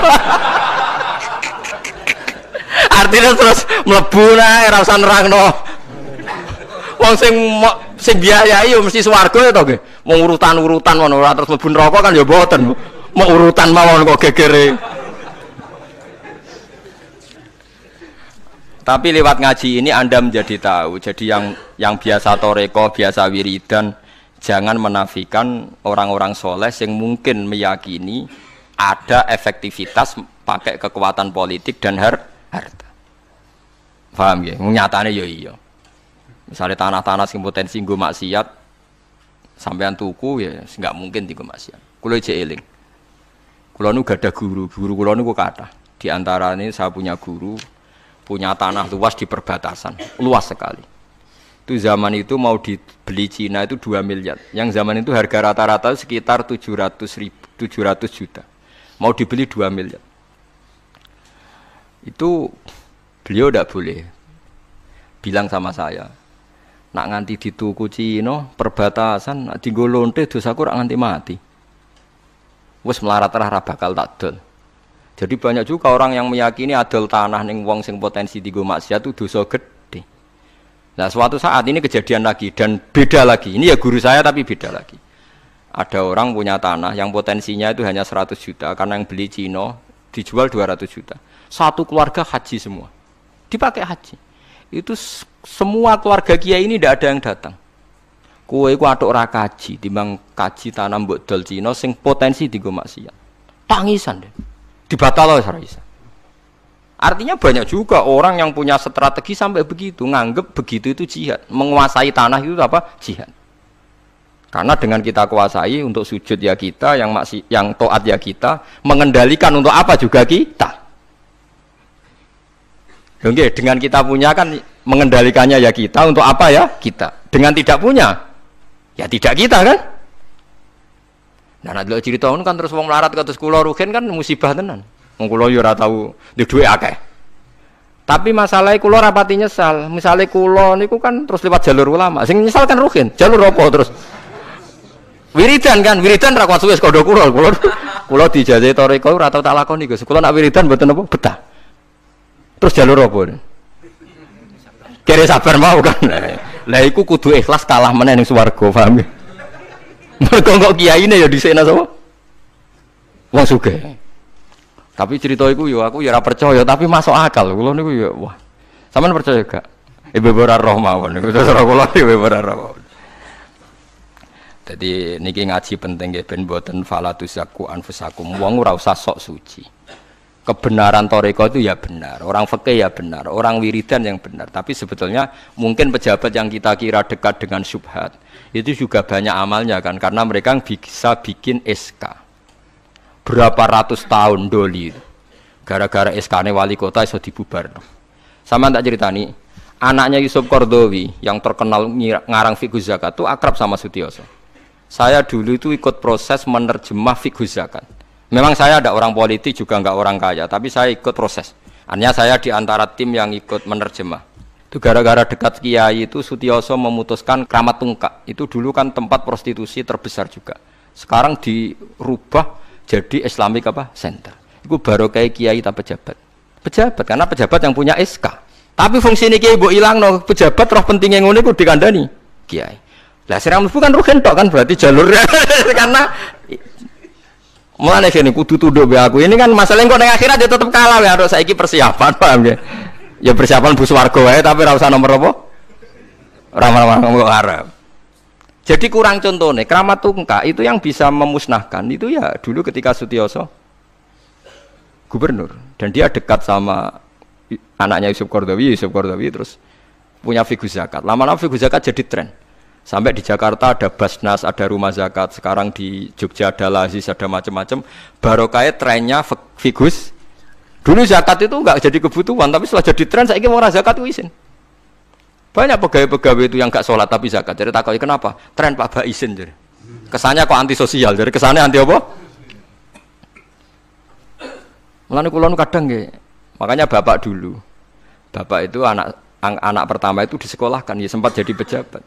Artinya terus mlebu ora usah nerangno. Wong sing biayai yo mesti swarga ya to nggih. Mau urutan-urutan ngono ora terus mlebu neraka kan ya mboten. Mau urutan mawon kok gegere. Tapi lewat ngaji ini Anda menjadi tahu. Jadi yang biasa toreko, biasa wiridan, jangan menafikan orang-orang soleh yang mungkin meyakini ada efektivitas pakai kekuatan politik dan harta. Paham ya? Nyatanya ya iya. Misalnya tanah-tanah sing potensi nggo maksiat sampean tuku ya nggak mungkin nggo maksiat. Kulo jek eling. Kulo nu gadah guru kulo niku kathah. Di antaranya saya punya guru punya tanah luas di perbatasan, luas sekali. Itu zaman itu mau dibeli Cina itu 2 miliar. Yang zaman itu harga rata-rata sekitar 700 juta. Mau dibeli 2 miliar. Itu beliau tidak boleh bilang sama saya, nak nganti dituku Cina perbatasan, nak dienggo lonte dosaku rak nganti mati. Wes melarat ra bakal tak dol. Jadi banyak juga orang yang meyakini adol tanah ning wong sing potensi dienggo maksiat itu dosa gede. Nah, suatu saat ini kejadian lagi dan beda lagi. Ini ya guru saya tapi beda lagi. Ada orang punya tanah yang potensinya itu hanya 100 juta karena yang beli Cina dijual 200 juta. Satu keluarga haji semua. Dipakai haji. Itu semua keluarga kiai ini tidak ada yang datang. Kowe iku atuk ora kaji, timbang kaji tanah mbok dol Cina sing potensi dienggo maksiat. Tangisan deh. Dibatal ora iso. Artinya banyak juga orang yang punya strategi sampai begitu, nganggep begitu itu jihad, menguasai tanah itu apa? Jihad. Karena dengan kita kuasai untuk sujud ya kita, yang taat ya kita, mengendalikan untuk apa juga kita. Oke, dengan kita punya kan mengendalikannya ya kita, untuk apa ya kita. Dengan tidak punya, ya tidak kita kan. Nah, nek cerita ngono kan terus wong melarat kados kula rugen kan musibah tenan. Wong kula yo ora tau duwe dhuwit akeh. Tapi masalahnya kula rapati nyesal. Misale kula niku kan terus lewat jalur ulama. Sing nyesal kan rugen. Jalur apa terus? Wiridan kan, wiridan ra kuat suwe kondo kula. Kula dijajahi toreko ora tau tak lakoni Gus. Kula nak wiridan mboten apa betah. Terus jalur apa? Kere sabar mau kan. Lah iku kudu ikhlas kalah meneh ning swarga, paham ya? Mergo kok kiyaine ya dhisikna sapa? Wong sugih. Tapi cerita iku yo aku ya ora percaya tapi masuk akal. Kula niku ya wah. Sampeyan percaya gak? Ibu ora roh mawon niku terus kula ibu ora roh. Jadi niki ngaji penting nggih ben mboten falatusaku anfusakum. Wong ora usah sok suci. Kebenaran toreko itu ya benar, orang fikih ya benar, orang wiridan yang benar. Tapi sebetulnya mungkin pejabat yang kita kira dekat dengan syubhat itu juga banyak amalnya kan, karena mereka bisa bikin SK berapa ratus tahun doli. Gara-gara SK-ne wali kota iso dibubar. Sama tak ceritani, anaknya Yusuf Qardawi yang terkenal ngarang fiqh zakat itu akrab sama Sutioso. Saya dulu itu ikut proses menerjemah fiqh zakat. Memang saya ada orang politik juga enggak orang kaya, tapi saya ikut proses. Artinya saya di antara tim yang ikut menerjemah. Itu gara-gara dekat Kiai itu Sutioso memutuskan Kramat Tungkak. Itu dulu kan tempat prostitusi terbesar juga. Sekarang dirubah jadi Islamic apa? Center. Itu baru kayak Kiai tak pejabat. Pejabat karena pejabat yang punya SK. Tapi fungsi ini Kiai mbok ilangno, pejabat roh pentingnya ngono iku dikandani Kiai. Lah sirang mlebu kan roh kentok kan berarti jalurnya karena mulane kene kudu tunduk be aku. Ini kan masalah kok ning akhirat ya tetep kalah ya harus saiki persiapan paham ya. Ya persiapan bus warga wae tapi ora usah nomor apa? Ora ngomong arep. Jadi kurang contohnya, Kramat Tungkak itu yang bisa memusnahkan itu ya dulu ketika Sutioso gubernur dan dia dekat sama anaknya Yusuf Qaradawi terus punya figur zakat. Lama-lama figur zakat jadi tren. Sampai di Jakarta ada Basnas, ada rumah zakat. Sekarang di Jogja ada Lazis, ada macam-macam. Barokah trennya figus. Dulu zakat itu enggak jadi kebutuhan, tapi setelah jadi tren saya ingin orang zakat itu izin. Banyak pegawai-pegawai itu yang enggak sholat tapi zakat. Jadi takut kenapa? Tren Pak Ba izin jadi. Kesannya kok antisosial. Jadi kesannya anti apa? Mulane kula nu kadang nggih. Makanya bapak dulu. Bapak itu anak pertama itu disekolahkan, ya sempat jadi pejabat.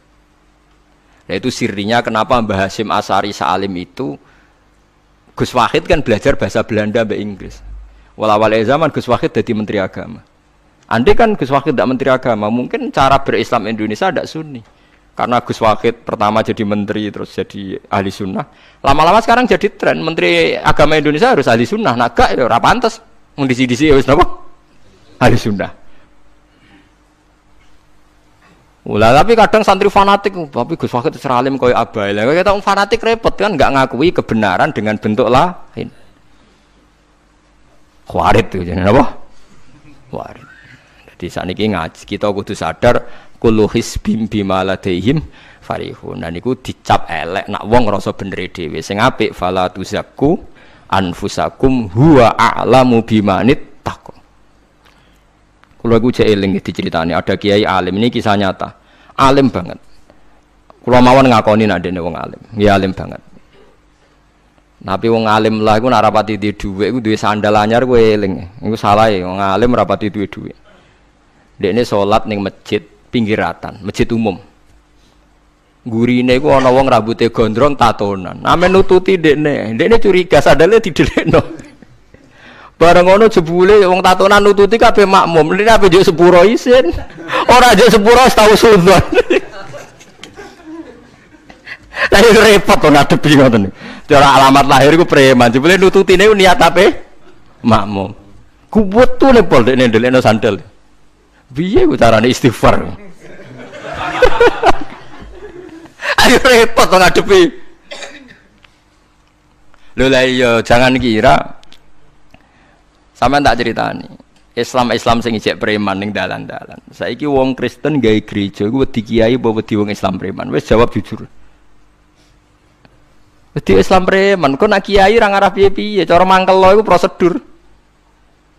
Nah itu sirinya kenapa Mbah Hasyim Asy'ari Salim itu Gus Wahid kan belajar bahasa Belanda mbek Inggris. Awal zaman Gus Wahid jadi menteri agama. Andai kan Gus Wahid tidak menteri agama, mungkin cara berislam Indonesia tidak sunni. Karena Gus Wahid pertama jadi menteri terus jadi ahli sunnah. Lama-lama sekarang jadi tren menteri agama Indonesia harus ahli sunnah. Nah gak ya ora pantes. Wong disi-disi wis napa? Ahli sunnah. Ulah tapi kadang santri fanatik, tapi Gus Wahid seralim koyo abai. Lah kita fanatik repot kan enggak ngakui kebenaran dengan bentuk lain. Khawarit itu jenenge apa? Khawarit. Jadi sakniki ngaji kita kudu sadar kullu hisbim bima ladaihim farihun. Dan niku dicap elek nak wong ngrasa bener dhewe. Sing apik fala tuzakku anfusakum huwa a'lamu bimanit taqwa. Kula iku jek eling diceritani ada kiai alim, ini kisah nyata. Alim banget. Kula mawon ngakoni nek dene wong alim. Ya alim banget. Tapi wong alim lah iku nek rapati duwe dhuwit iku duwe sandal anyar kowe eling. Iku salah e wong alim rapati duwe dhuwit. Dekne salat ning masjid pinggiratan, masjid umum. Gurine iku ana wong rambute gondrong tatonan. Amen nututi dekne. Dekne curiga sandale didelekno. Bareng ngono jebule wong tatonan nututi kabeh makmum. Lha ape njuk sepuro isin. Ora njuk sepuro tau sunnah. Lah repot to ngadepi ngoten. Cara alamat lahir iku preman. Jebule nututine niat ape? Makmum. Kuwetune pol dekne ndelekno sandal. Piye ku carane istighfar? Ayo repot to ngadepi. Lho lah iya jangan kira sampeyan tak ceritani. Islam sing ijek preman ning dalan-dalan. Saiki wong Kristen gawe gereja iku wedi kiai apa wedi wong Islam preman? Wis jawab jujur. Wedi Islam preman, kok nak kiai ra ngarah piye-piye, cara mangkel lo iku prosedur.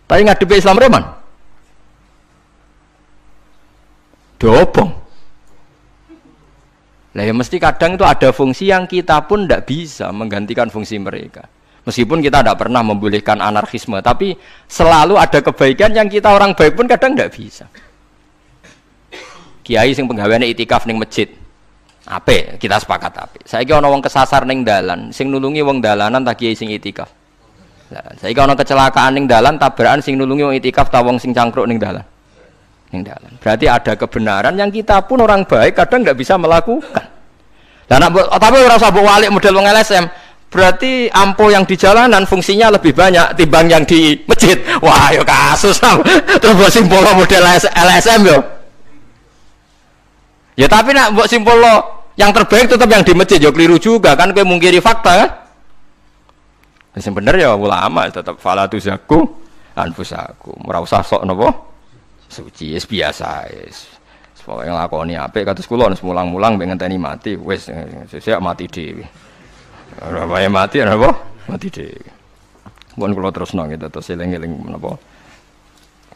Tapi ngadepi Islam preman. Dobong. Lah ya mesti kadang itu ada fungsi yang kita pun ndak bisa menggantikan fungsi mereka. Meskipun kita tidak pernah membolehkan anarkisme, tapi selalu ada kebaikan yang kita orang baik pun kadang tidak bisa. Kiai sing penggaweane itikaf ning masjid, ape kita sepakat ape. Saiki ana wong kesasar ning dalan, sing nulungi wong dalanan ta kiai sing itikaf. Lah saiki ana kecelakaan ning dalan, tabrakan sing nulungi wong itikaf ta wong sing cangkruk ning dalan. Ning dalan. Berarti ada kebenaran yang kita pun orang baik kadang tidak bisa melakukan. Dan tapi ora usah mbok walik model wong LSM. Berarti ampo yang di jalanan fungsinya lebih banyak timbang yang di masjid. Wah, yo kasus. Terus buat simpul model LSM yo. Ya tapi nak buat simpul yang terbaik tetap yang di masjid yo keliru juga kan kowe mungkiri fakta kan? Sing bener ya ulama tetap fala tuzaku anfusakum. Ora usah sok napa? Suci wis biasa wis. Pokoke nglakoni apik kados kula wis mulang-mulang mbek ngenteni mati wis sesuk mati dhewe. Ora wae mati napa? Mati dhewe. Mun kula terusno gitu terus eling-eling napa?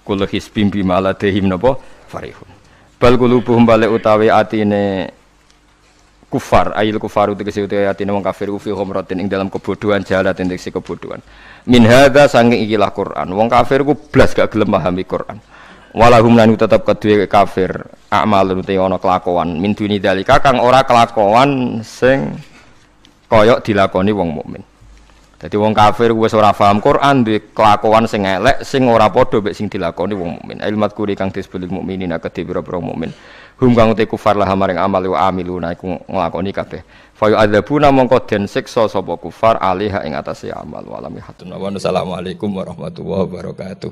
Kullu hisbim bima ladehim napa? Farihun. Bal qulubuhum balik utawi atine kufar ayil kufaru tegese ayatine wong kafir fi khamratin ing dalam kebodohan jahalatin tegese kebodohan min hadza sange ikilah Quran wong kafir ku blas gak gelem memahami Quran walahum lan tetep kedue kafir amalun te ana kelakuan min duni dalika kang ora kelakuan sing koyok dilakoni wong mukmin. Dadi wong kafir wis ora paham Quran duwe kelakuan sing elek sing ora padha mek sing dilakoni wong mukmin. Ilmat kuri kang disebut mukminin kedhe pira-pira mukmin. Hum kang te kufar lah maring amal wa amiluna iku nglakoni kabeh. Fa yu'adzabuna mongko den siksa sapa kufar alaiha ing atase amal wa lam yahtun. Wa assalamualaikum warahmatullahi wabarakatuh.